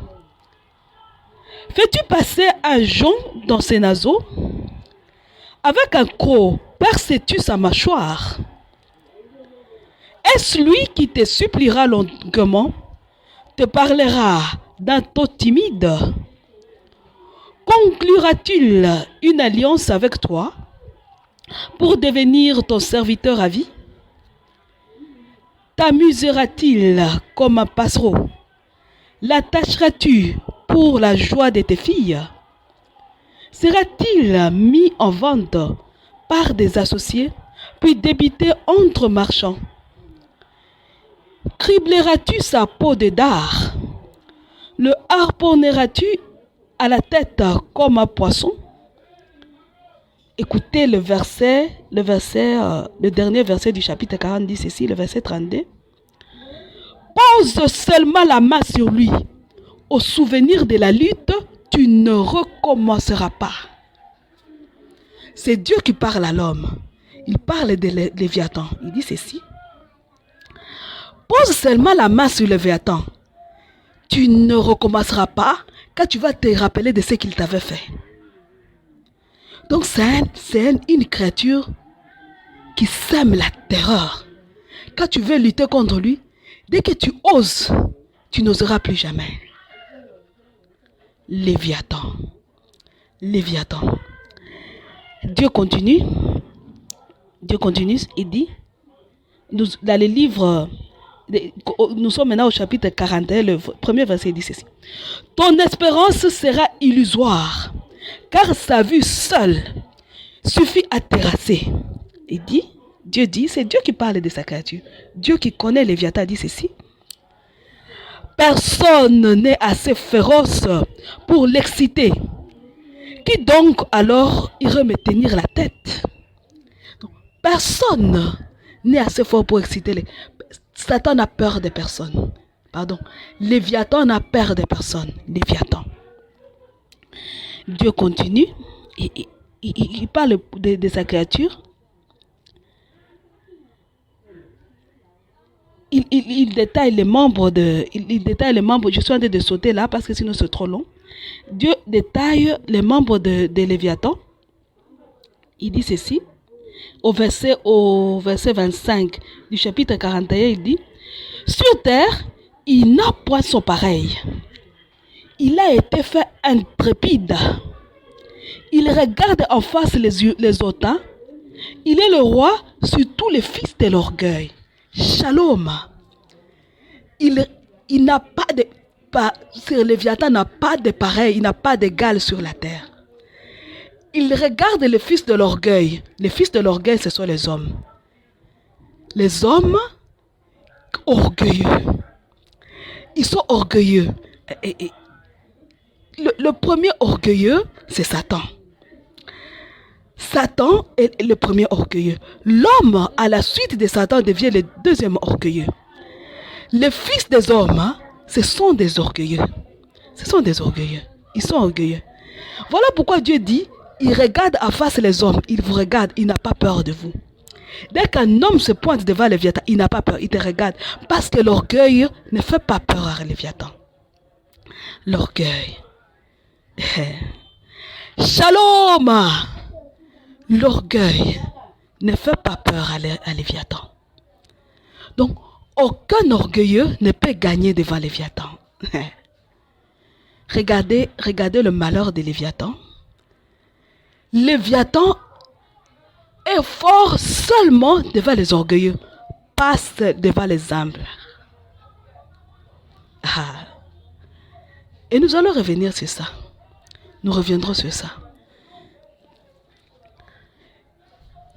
Fais-tu passer un jonc dans ses naseaux? Avec un croc, perces-tu sa mâchoire? Est-ce lui qui te suppliera longuement, te parlera d'un ton timide? Conclura-t-il une alliance avec toi pour devenir ton serviteur à vie? T'amusera-t-il comme un passereau? L'attacheras-tu pour la joie de tes filles? Sera-t-il mis en vente par des associés, puis débité entre marchands? Cribleras-tu sa peau de dard? Le harponneras-tu à la tête comme un poisson? Écoutez le dernier verset du chapitre 40 dit ceci, le verset 32. Pose seulement la main sur lui. Au souvenir de la lutte, tu ne recommenceras pas. C'est Dieu qui parle à l'homme. Il parle de Léviathan. Il dit ceci. Pose seulement la main sur Léviathan. Tu ne recommenceras pas car tu vas te rappeler de ce qu'il t'avait fait. Donc c'est une créature qui sème la terreur. Quand tu veux lutter contre lui, dès que tu oses, tu n'oseras plus jamais. Léviathan. Léviathan. Dieu continue, il dit, dans les livres, nous sommes maintenant au chapitre 41, le premier verset dit ceci. Ton espérance sera illusoire, car sa vue seule suffit à terrasser. Il dit, Dieu dit, c'est Dieu qui parle de sa créature. Dieu qui connaît Léviathan dit ceci. Personne n'est assez féroce pour l'exciter. Qui donc alors irait me tenir la tête? Personne n'est assez fort pour exciter. Satan n'a peur de personne. Pardon. Léviathan n'a peur de personne. Léviathan. Dieu continue. Il parle de sa créature. Il détaille les membres il détaille les membres. Je suis en train de sauter là parce que sinon c'est trop long. Dieu détaille les membres de Léviathan. Il dit ceci. Au verset 25 du chapitre 41, il dit, sur terre, il n'a point son pareil. Il a été fait intrépide. Il regarde en face les autres. Il est le roi sur tous les fils de l'orgueil. Shalom. Il n'a pas de... Sur Léviathan n'a pas de pareil, il n'a pas d'égal sur la terre. Il regarde les fils de l'orgueil. Les fils de l'orgueil, ce sont les hommes. Les hommes orgueilleux. Ils sont orgueilleux. Le premier orgueilleux, c'est Satan. Satan est le premier orgueilleux. L'homme, à la suite de Satan, devient le deuxième orgueilleux. Les fils des hommes, ce sont des orgueilleux. Ce sont des orgueilleux. Ils sont orgueilleux. Voilà pourquoi Dieu dit, il regarde en face les hommes. Il vous regarde, il n'a pas peur de vous. Dès qu'un homme se pointe devant Léviathan, il n'a pas peur, il te regarde. Parce que l'orgueil ne fait pas peur à Léviathan. L'orgueil. Shalom. L'orgueil ne fait pas peur à Léviathan. Donc, aucun orgueilleux ne peut gagner devant Léviathan. Regardez le malheur de Léviathan. Léviathan est fort seulement devant les orgueilleux, passe devant les humbles. Et nous allons revenir sur ça. Nous reviendrons sur ça.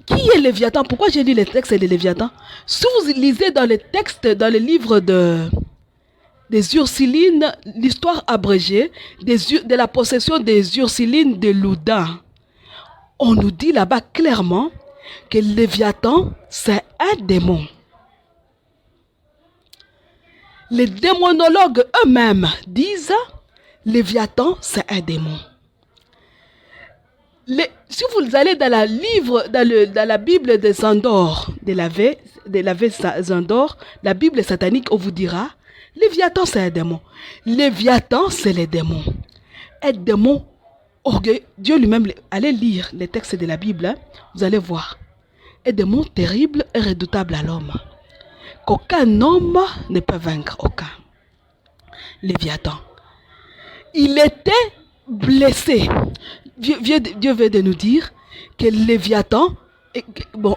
Qui est Léviathan? Pourquoi j'ai lu les textes de Léviathan? Si vous lisez dans les textes, dans le livre des Ursulines, l'histoire abrégée de la possession des Ursulines de Loudun, on nous dit là-bas clairement que Léviathan, c'est un démon. Les démonologues eux-mêmes disent Léviathan, c'est un démon. Si vous allez dans la Bible de Zandor, de la Zandor, la Bible satanique, on vous dira, Léviathan c'est un démon. Léviathan c'est les démons. Un démon orgueilleux. Dieu lui-même, allez lire les textes de la Bible, hein, vous allez voir. Un démon terrible et redoutable à l'homme. Qu'aucun homme ne peut vaincre, aucun. Léviathan. Il était blessé. Dieu veut de nous dire que Léviathan, bon,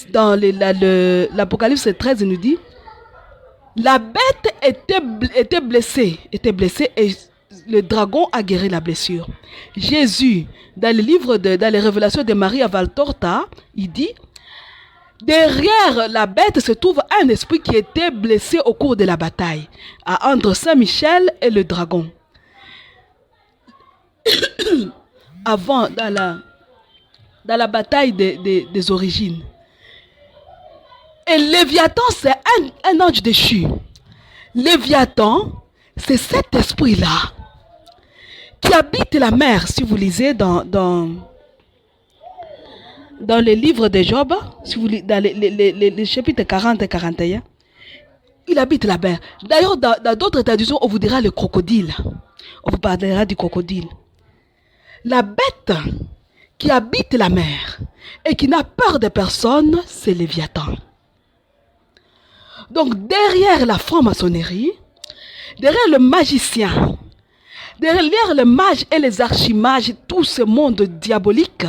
dans l'Apocalypse 13, il nous dit, la bête était blessée et le dragon a guéri la blessure. Jésus, dans les révélations de Marie à Valtorta, il dit, derrière la bête se trouve un esprit qui était blessé au cours de la bataille, entre Saint-Michel et le dragon. Avant, dans la bataille des origines. Et Léviathan, c'est un ange déchu. Léviathan, c'est cet esprit-là qui habite la mer. Si vous lisez dans les livres de Job, si vous lisez dans les chapitres 40 et 41, il habite la mer. D'ailleurs, dans d'autres traductions, on vous dira le crocodile. On vous parlera du crocodile. La bête qui habite la mer et qui n'a peur de personne, c'est Léviathan. Donc derrière la franc-maçonnerie, derrière le magicien, derrière les mages et les archimages, tout ce monde diabolique,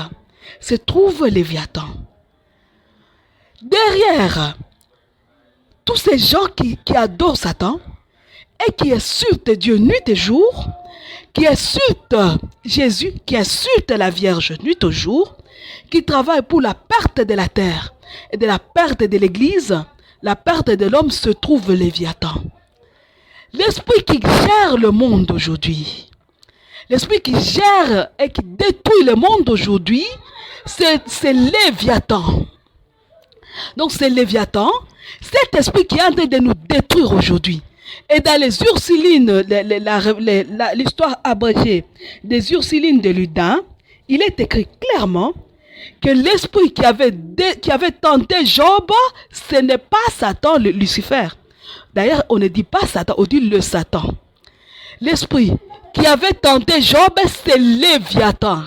se trouve Léviathan. Derrière tous ces gens qui adorent Satan et qui insultent Dieu nuit et jour, qui insultent Jésus, qui insultent la Vierge nuit et jour, qui travaillent pour la perte de la terre et de la perte de l'Église, la perte de l'homme, se trouve Léviathan. L'esprit qui gère le monde aujourd'hui, l'esprit qui gère et qui détruit le monde aujourd'hui, c'est Léviathan. Donc c'est Léviathan, cet esprit qui est en train de nous détruire aujourd'hui. Et dans les Ursulines, l'histoire abrégée des Ursulines de Ludin, il est écrit clairement que l'esprit qui avait tenté Job, ce n'est pas Satan, Lucifer. D'ailleurs, on ne dit pas Satan, on dit le Satan. L'esprit qui avait tenté Job, c'est Léviathan.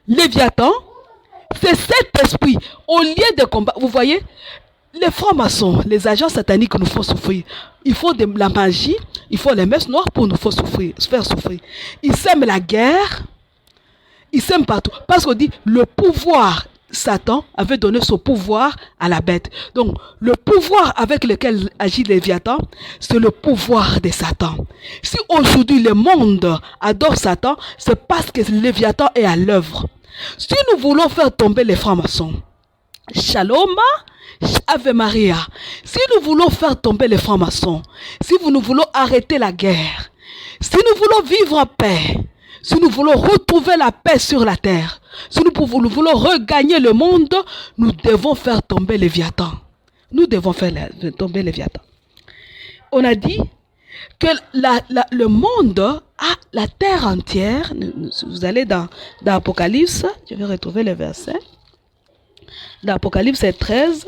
Léviathan, c'est cet esprit. Au lieu de combattre, vous voyez, les francs-maçons, les agents sataniques nous font souffrir. Il faut de la magie, il faut les messes noires pour nous faire souffrir. Ils sèment la guerre, ils sèment partout. Parce qu'on dit, le pouvoir, Satan avait donné son pouvoir à la bête. Donc, le pouvoir avec lequel agit Léviathan, c'est le pouvoir de Satan. Si aujourd'hui le monde adore Satan, c'est parce que Léviathan est à l'œuvre. Si nous voulons faire tomber les francs-maçons, Shalom, Ave Maria, si nous voulons faire tomber les francs-maçons, si nous voulons arrêter la guerre, si nous voulons vivre en paix, si nous voulons retrouver la paix sur la terre, si nous voulons regagner le monde, nous devons faire tomber Léviathan. Nous devons faire tomber Léviathan. On a dit que le monde a la terre entière. Vous allez dans Apocalypse, je vais retrouver le verset. Dans Apocalypse 13,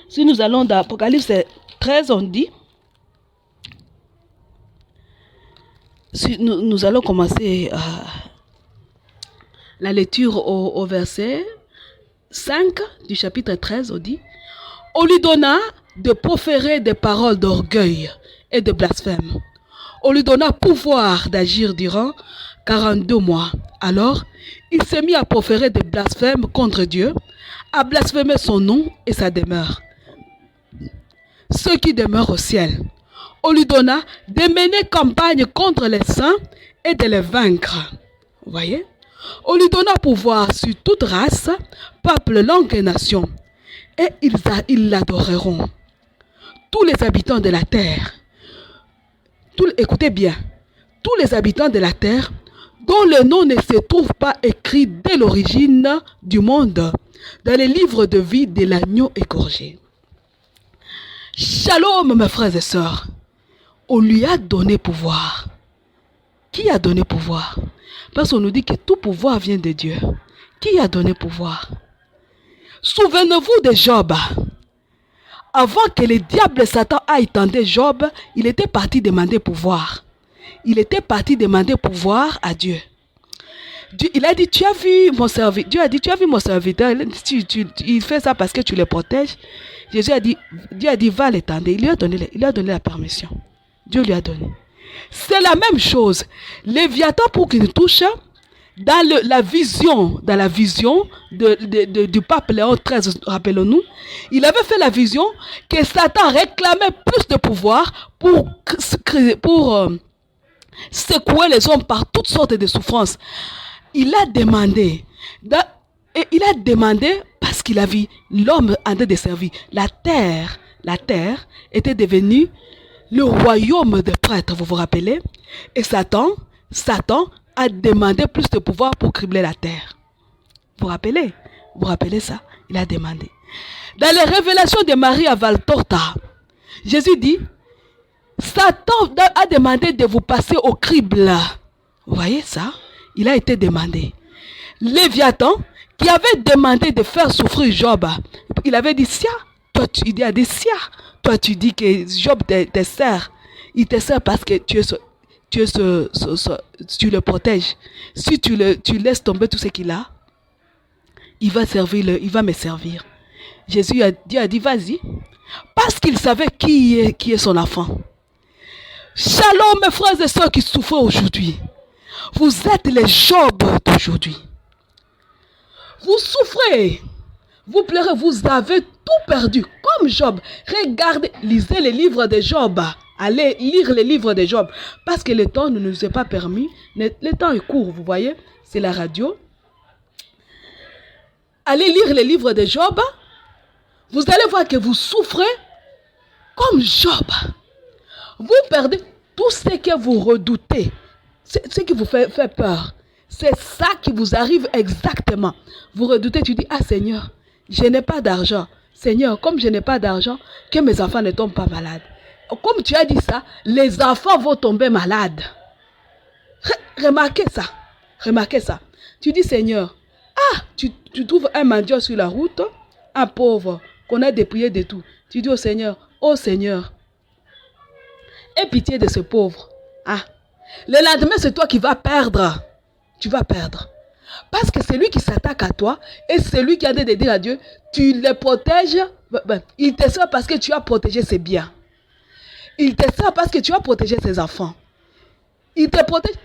si nous allons dans Apocalypse 13, on dit, si nous allons commencer la lecture au verset 5 du chapitre 13, on dit, on lui donna de proférer des paroles d'orgueil et de blasphème. On lui donna pouvoir d'agir durant 42 mois. Alors, il s'est mis à proférer des blasphèmes contre Dieu, à blasphémer son nom et sa demeure. Ceux qui demeurent au ciel. On lui donna de mener campagne contre les saints et de les vaincre. Vous voyez? On lui donna pouvoir sur toute race, peuple, langue et nation. Et ils l'adoreront. Tous les habitants de la terre. Écoutez bien. Tous les habitants de la terre dont le nom ne se trouve pas écrit dès l'origine du monde dans les livres de vie de l'agneau égorgé. Shalom, mes frères et sœurs. On lui a donné pouvoir. Qui a donné pouvoir? Parce qu'on nous dit que tout pouvoir vient de Dieu. Qui a donné pouvoir? Souvenez-vous de Job. Avant que le diable Satan aille tenter Job, il était parti demander pouvoir. Il était parti demander pouvoir à Dieu. Il a dit, tu as vu mon serviteur. Dieu a dit, tu as vu mon serviteur. Il fait ça parce que tu le protèges. Dieu a dit, va l'étendre. Il lui a donné la permission. Dieu lui a donné. C'est la même chose. Léviathan, pour qu'il nous touche, dans la vision du pape Léon XIII, rappelons-nous, il avait fait la vision que Satan réclamait plus de pouvoir pour secouer les hommes par toutes sortes de souffrances. Il a demandé parce qu'il a vu l'homme en train de servir. La terre était devenue le royaume des prêtres, vous vous rappelez? Et Satan a demandé plus de pouvoir pour cribler la terre. Vous vous rappelez ça? Il a demandé. Dans les révélations de Marie à Valtorta, Jésus dit, Satan a demandé de vous passer au crible. Vous voyez ça? Il a été demandé. Léviathan, qui avait demandé de faire souffrir Job, il avait dit, toi tu dis que Job te sert. Il te sert parce que tu le protèges. Si tu laisses tomber tout ce qu'il a, il va me servir. Jésus a dit, vas-y. Parce qu'il savait qui est son enfant. Shalom, mes frères et sœurs qui souffrent aujourd'hui. Vous êtes les Job d'aujourd'hui. Vous souffrez. Vous pleurez, vous avez tout perdu. Comme Job. Regardez, lisez les livres de Job. Allez lire les livres de Job. Parce que le temps ne nous est pas permis. Le temps est court, vous voyez. C'est la radio. Allez lire les livres de Job. Vous allez voir que vous souffrez comme Job. Vous perdez tout ce que vous redoutez. Ce qui vous fait peur. C'est ça qui vous arrive exactement. Vous redoutez, tu dis, ah Seigneur, je n'ai pas d'argent. Seigneur, comme je n'ai pas d'argent, que mes enfants ne tombent pas malades. Comme tu as dit ça, les enfants vont tomber malades. Remarquez ça. Remarquez ça. Tu dis, Seigneur, tu trouves un mendiant sur la route, un pauvre, qu'on a dépouillé de tout. Tu dis au Seigneur, oh Seigneur, aie pitié de ce pauvre. Le lendemain, c'est toi qui vas perdre. Tu vas perdre. Parce que c'est lui qui s'attaque à toi et c'est lui qui a de dire à Dieu, tu le protèges. Il te sert parce que tu as protégé ses biens. Il te sert parce que tu as protégé ses enfants. Il te protège.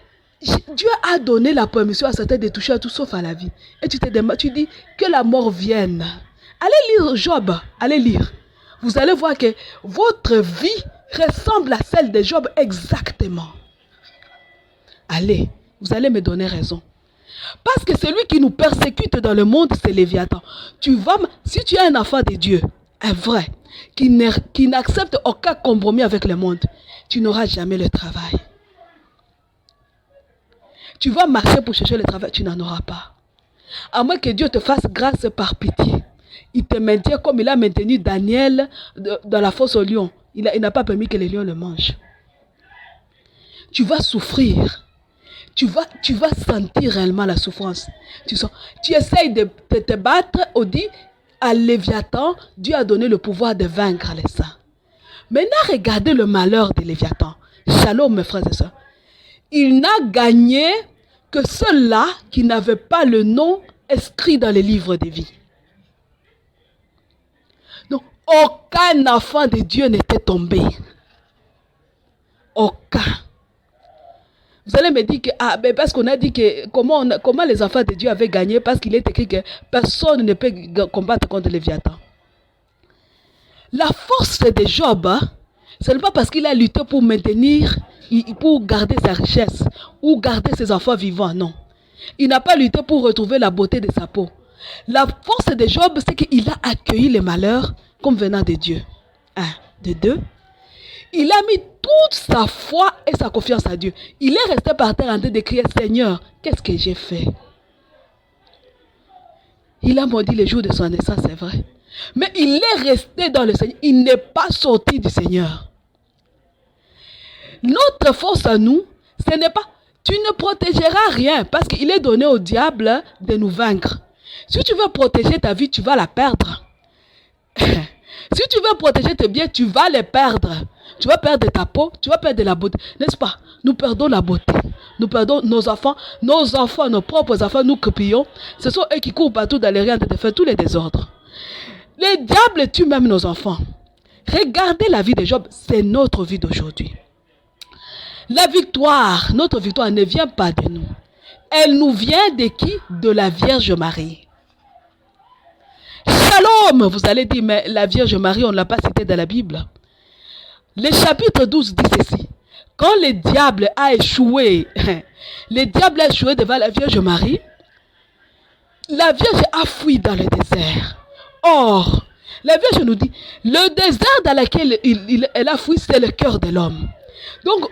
Dieu a donné la permission à certains de toucher à tout sauf à la vie. Et tu te demandes, tu dis que la mort vienne. Allez lire Job. Allez lire. Vous allez voir que votre vie ressemble à celle de Job exactement. Allez, vous allez me donner raison. Parce que celui qui nous persécute dans le monde, c'est Léviathan. Si tu es un enfant de Dieu, un vrai, qui n'accepte aucun compromis avec le monde, tu n'auras jamais le travail. Tu vas marcher pour chercher le travail, tu n'en auras pas. À moins que Dieu te fasse grâce par pitié. Il te maintient comme il a maintenu Daniel dans la fosse aux lions. Il n'a pas permis que les lions le mangent. Tu vas souffrir. Tu vas sentir réellement la souffrance. Tu essayes de te battre, on dit, à Léviathan, Dieu a donné le pouvoir de vaincre les saints. Maintenant, regardez le malheur de Léviathan. Shalom, mes frères et sœurs. Il n'a gagné que ceux-là qui n'avaient pas le nom inscrit dans les livres de vie. Donc, aucun enfant de Dieu n'était tombé. Aucun. Vous allez me dire que, parce qu'on a dit que comment les enfants de Dieu avaient gagné, parce qu'il est écrit que personne ne peut combattre contre Léviathan. La force de Job, ce n'est pas parce qu'il a lutté pour maintenir, pour garder sa richesse, ou garder ses enfants vivants, non. Il n'a pas lutté pour retrouver la beauté de sa peau. La force de Job, c'est qu'il a accueilli les malheurs comme venant de Dieu. De deux. Il a mis toute sa foi et sa confiance à Dieu. Il est resté par terre en train de crier, Seigneur, qu'est-ce que j'ai fait? Il a maudit les jours de son naissance, c'est vrai. Mais il est resté dans le Seigneur. Il n'est pas sorti du Seigneur. Notre force à nous, ce n'est pas, tu ne protégeras rien parce qu'il est donné au diable de nous vaincre. Si tu veux protéger ta vie, tu vas la perdre. Si tu veux protéger tes biens, tu vas les perdre. Tu vas perdre ta peau, tu vas perdre la beauté. N'est-ce pas? Nous perdons la beauté. Nous perdons nos enfants, nos propres enfants, nous copions. Ce sont eux qui courent partout dans les rues de faire tous les désordres. Les diables tuent même nos enfants. Regardez la vie de Job, c'est notre vie d'aujourd'hui. La victoire, notre victoire ne vient pas de nous. Elle nous vient de qui? De la Vierge Marie. Shalom, vous allez dire, mais la Vierge Marie, on ne l'a pas citée dans la Bible. Le chapitre 12 dit ceci. Quand le diable a échoué, devant la Vierge Marie, la Vierge a fui dans le désert. Or, la Vierge nous dit, le désert dans lequel elle a fui, c'est le cœur de l'homme. Donc,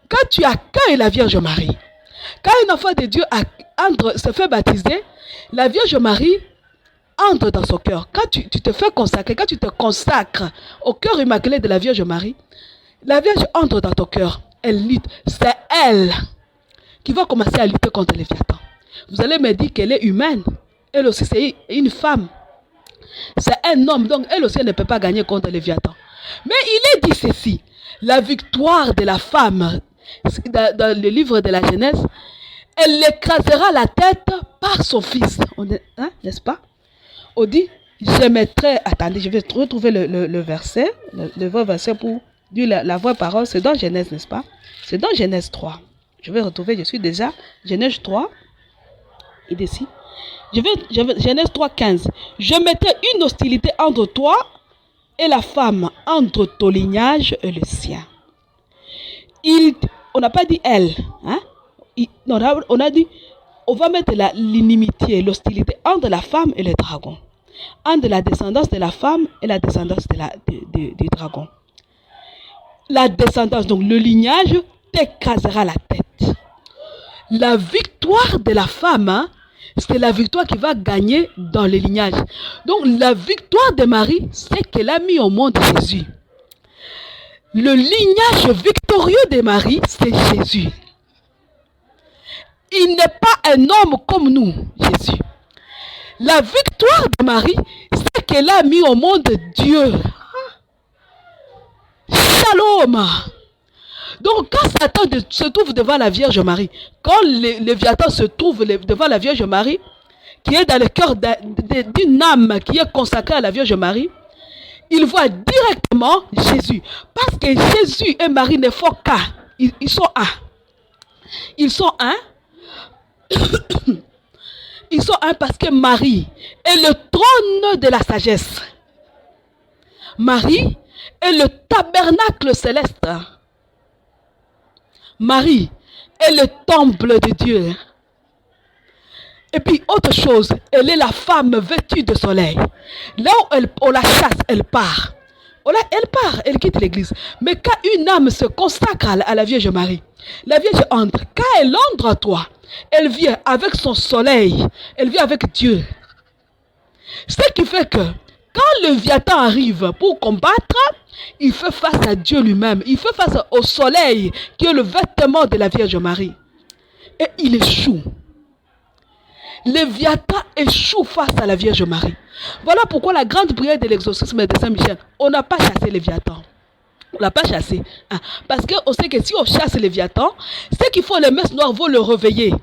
quand tu accueilles la Vierge Marie, quand un enfant de Dieu se fait baptiser, la Vierge Marie entre dans son cœur. Quand tu te fais consacrer, quand tu te consacres au cœur immaculé de la Vierge Marie, la Vierge entre dans ton cœur. Elle lutte. C'est elle qui va commencer à lutter contre les Léviathan. Vous allez me dire qu'elle est humaine. Elle aussi, c'est une femme. C'est un homme. Donc, elle aussi, elle ne peut pas gagner contre les Léviathan. Mais il est dit ceci. La victoire de la femme, dans le livre de la Genèse, elle écrasera la tête par son fils. N'est-ce pas? On dit, je mettrai... Attendez, je vais retrouver le verset, le vrai verset pour dire la vraie parole. C'est dans Genèse, n'est-ce pas? C'est dans Genèse 3. Je vais retrouver, je suis déjà. Genèse 3. Et d'ici. Genèse 3, 15. Je mettais une hostilité entre toi et la femme, entre ton lignage et le sien. On n'a pas dit elle. Hein? On a dit, on va mettre l'inimitié, l'hostilité entre la femme et le dragon. Entre la descendance de la femme et la descendance du dragon. La descendance, donc le lignage, t'écrasera la tête. La victoire de la femme, hein, c'est la victoire qui va gagner dans le lignage. Donc la victoire de Marie, c'est qu'elle a mis au monde Jésus. Le lignage victorieux de Marie, c'est Jésus. Il n'est pas un homme comme nous, Jésus. La victoire de Marie, c'est qu'elle a mis au monde Dieu. Shalom. Donc quand Satan se trouve devant la Vierge Marie, quand Léviathan se trouve devant la Vierge Marie, qui est dans le cœur d'une âme qui est consacrée à la Vierge Marie, il voit directement Jésus. Parce que Jésus et Marie ne font qu'un. Ils sont un. Ils sont un. Ils sont un parce que Marie est le trône de la sagesse. Marie est le tabernacle céleste. Marie est le temple de Dieu. Et puis autre chose, elle est la femme vêtue de soleil. Là où on la chasse, elle part. Elle part, elle quitte l'église. Mais quand une âme se consacre à la Vierge Marie, la Vierge entre. Quand elle entre à toi, elle vient avec son soleil. Elle vient avec Dieu. Ce qui fait que quand le Léviathan arrive pour combattre, il fait face à Dieu lui-même. Il fait face au soleil qui est le vêtement de la Vierge Marie. Et il échoue. Léviathan échoue face à la Vierge Marie. Voilà pourquoi la grande prière de l'exorcisme de Saint-Michel, on n'a pas chassé Léviathan. On ne l'a pas chassé. Hein? Parce qu'on sait que si on chasse Léviathan, ceux qui font les messes noires vont le réveiller.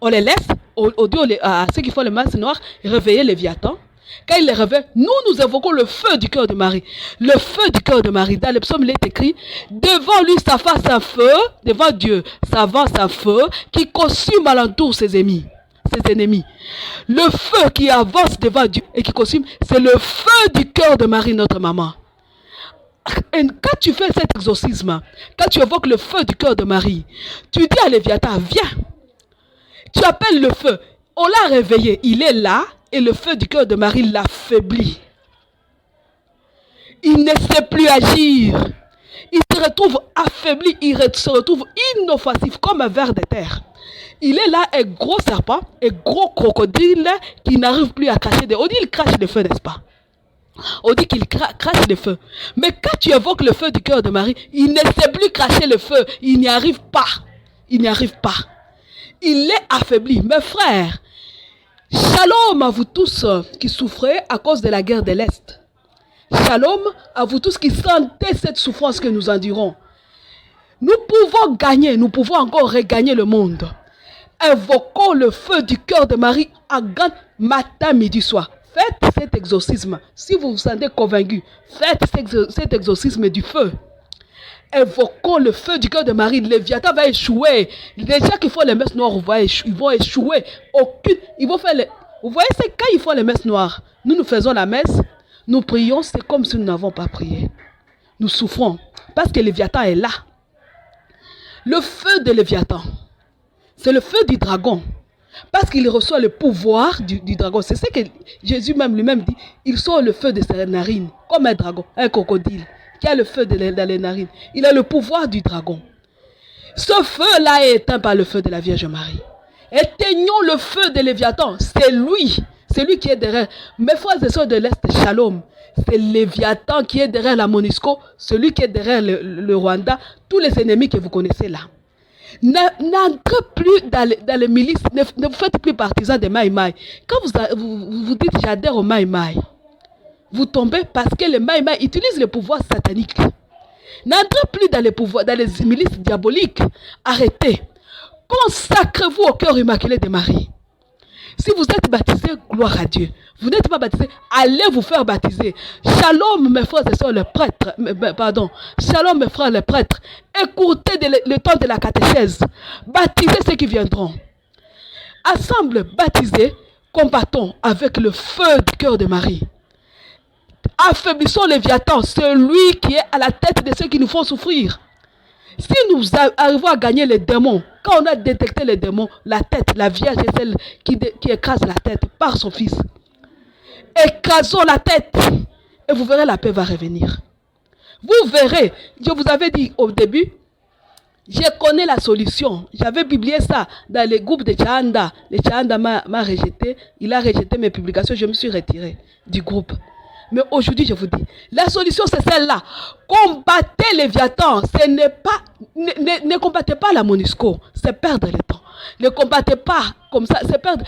On les laisse, ceux qui font les messes noires, réveiller Léviathan. Quand il les réveille, nous évoquons le feu du cœur de Marie. Le feu du cœur de Marie. Dans le psaume, il est écrit, devant lui sa face un feu, devant Dieu s'avance un feu qui consume alentour ses ennemis. Le feu qui avance devant Dieu et qui consume, c'est le feu du cœur de Marie, notre maman. Et quand tu fais cet exorcisme, quand tu évoques le feu du cœur de Marie, tu dis à Léviathan, viens. Tu appelles le feu. On l'a réveillé, il est là et le feu du cœur de Marie l'affaiblit. Il ne sait plus agir. Il se retrouve affaibli, il se retrouve inoffensif comme un ver de terre. Il est là, un gros serpent, un gros crocodile qui n'arrive plus à cracher. On dit qu'il crache le feu, n'est-ce pas? On dit qu'il crache le feu. Mais quand tu évoques le feu du cœur de Marie, il ne sait plus cracher le feu. Il n'y arrive pas. Il n'y arrive pas. Il est affaibli. Mes frères, shalom à vous tous qui souffrez à cause de la guerre de l'Est. Shalom à vous tous qui sentez cette souffrance que nous endurons. Nous pouvons gagner, nous pouvons encore regagner le monde. Invoquons le feu du cœur de Marie à grand matin, midi, soir. Faites cet exorcisme. Si vous vous sentez convaincu, faites cet exorcisme du feu. Invoquons le feu du cœur de Marie. Le Léviathan va échouer. Les gens qui font les messes noires, ils vont échouer. Vous voyez, c'est quand ils font les messes noires. Nous faisons la messe. Nous prions, c'est comme si nous n'avons pas prié. Nous souffrons. Parce que le Léviathan est là. Le feu de Léviathan, c'est le feu du dragon. Parce qu'il reçoit le pouvoir du dragon. C'est ce que Jésus lui-même dit. Il sort le feu de ses narines. Comme un dragon, un crocodile qui a le feu dans les narines. Il a le pouvoir du dragon. Ce feu-là est éteint par le feu de la Vierge Marie. Éteignons le feu de Léviathan. C'est lui qui est derrière. Mes frères et sœurs de l'Est, shalom. C'est Léviathan qui est derrière la MONUSCO, celui qui est derrière le Rwanda, tous les ennemis que vous connaissez là. N'entrez plus dans les milices, ne vous faites plus partisans des Maï Maï. Quand vous dites j'adhère au Maï Maï, vous tombez parce que les Maï Maï utilisent le pouvoir satanique. N'entrez plus dans les milices diaboliques. Arrêtez. Consacrez-vous au cœur immaculé de Marie. Si vous êtes baptisé, gloire à Dieu. Vous n'êtes pas baptisé, allez vous faire baptiser. Shalom, mes frères et sœurs, les prêtres. Pardon. Shalom, mes frères, les prêtres. Écoutez le temps de la catéchèse. Baptisez ceux qui viendront. Ensemble, baptisés, combattons avec le feu du cœur de Marie. Affaiblissons Léviathan, celui qui est à la tête de ceux qui nous font souffrir. Si nous arrivons à gagner les démons, quand on a détecté les démons, la tête, la Vierge est celle qui écrase la tête par son Fils. Écrasons la tête et vous verrez, la paix va revenir. Vous verrez, je vous avais dit au début, je connais la solution. J'avais publié ça dans les groupes de Chanda. Le Chanda m'a rejeté, il a rejeté mes publications, je me suis retiré du groupe. Mais aujourd'hui, je vous dis, la solution c'est celle-là. Combattez Léviathan. Ce n'est pas, ne combattez pas la MONUSCO. C'est perdre le temps. Ne combattez pas comme ça, c'est perdre.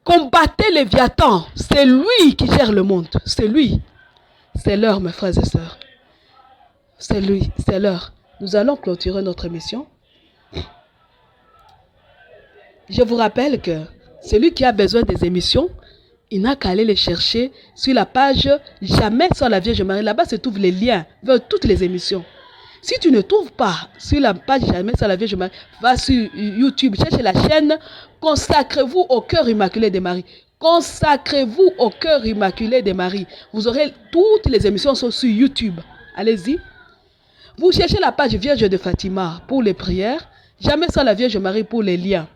Combattez Léviathan. C'est lui qui gère le monde. C'est lui. C'est l'heure, mes frères et sœurs. C'est lui, c'est l'heure. Nous allons clôturer notre émission. Je vous rappelle que celui qui a besoin des émissions, il n'a qu'à aller les chercher sur la page Jamais sans la Vierge Marie. Là-bas se trouvent les liens vers toutes les émissions. Si tu ne trouves pas sur la page Jamais sans la Vierge Marie, va sur YouTube, cherche la chaîne Consacrez-vous au cœur immaculé de Marie. Consacrez-vous au cœur immaculé de Marie. Vous aurez toutes les émissions sont sur YouTube. Allez-y. Vous cherchez la page Vierge de Fatima pour les prières. Jamais sans la Vierge Marie pour les liens.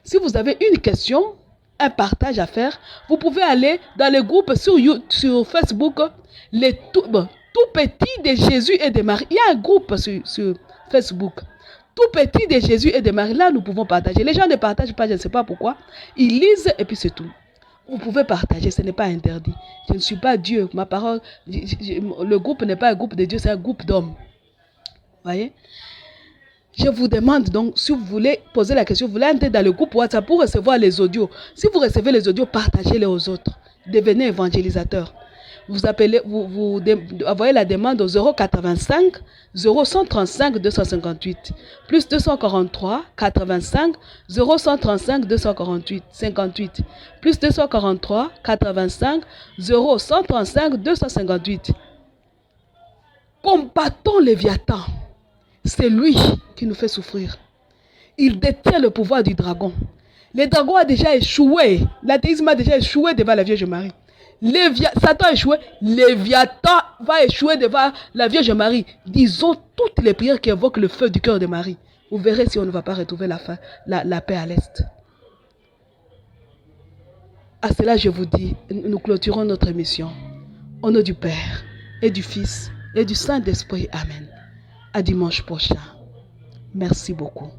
Si vous avez une question, un partage à faire, vous pouvez aller dans le groupe sur Facebook, les tout petits de Jésus et de Marie. Il y a un groupe sur Facebook, tout petit de Jésus et de Marie. Là, nous pouvons partager. Les gens ne partagent pas, je ne sais pas pourquoi. Ils lisent et puis c'est tout. Vous pouvez partager, ce n'est pas interdit. Je ne suis pas Dieu. Ma parole, le groupe n'est pas un groupe de Dieu, c'est un groupe d'hommes. Voyez? Je vous demande donc, si vous voulez poser la question, vous voulez entrer dans le groupe WhatsApp pour recevoir les audios. Si vous recevez les audios, partagez-les aux autres. Devenez évangélisateur. Vous appelez, vous envoyez la demande au 085 0135 258 plus 243 85 0135 248 58 plus 243 85 0135 258. Combattons Léviathan. C'est lui qui nous fait souffrir. Il détient le pouvoir du dragon. Le dragon a déjà échoué. L'athéisme a déjà échoué devant la Vierge Marie. Satan a échoué. Léviathan va échouer devant la Vierge Marie. Disons toutes les prières qui évoquent le feu du cœur de Marie. Vous verrez si on ne va pas retrouver la paix à l'Est. À cela, je vous dis, nous clôturons notre émission. Au nom du Père et du Fils et du Saint-Esprit. Amen. À dimanche prochain. Merci beaucoup.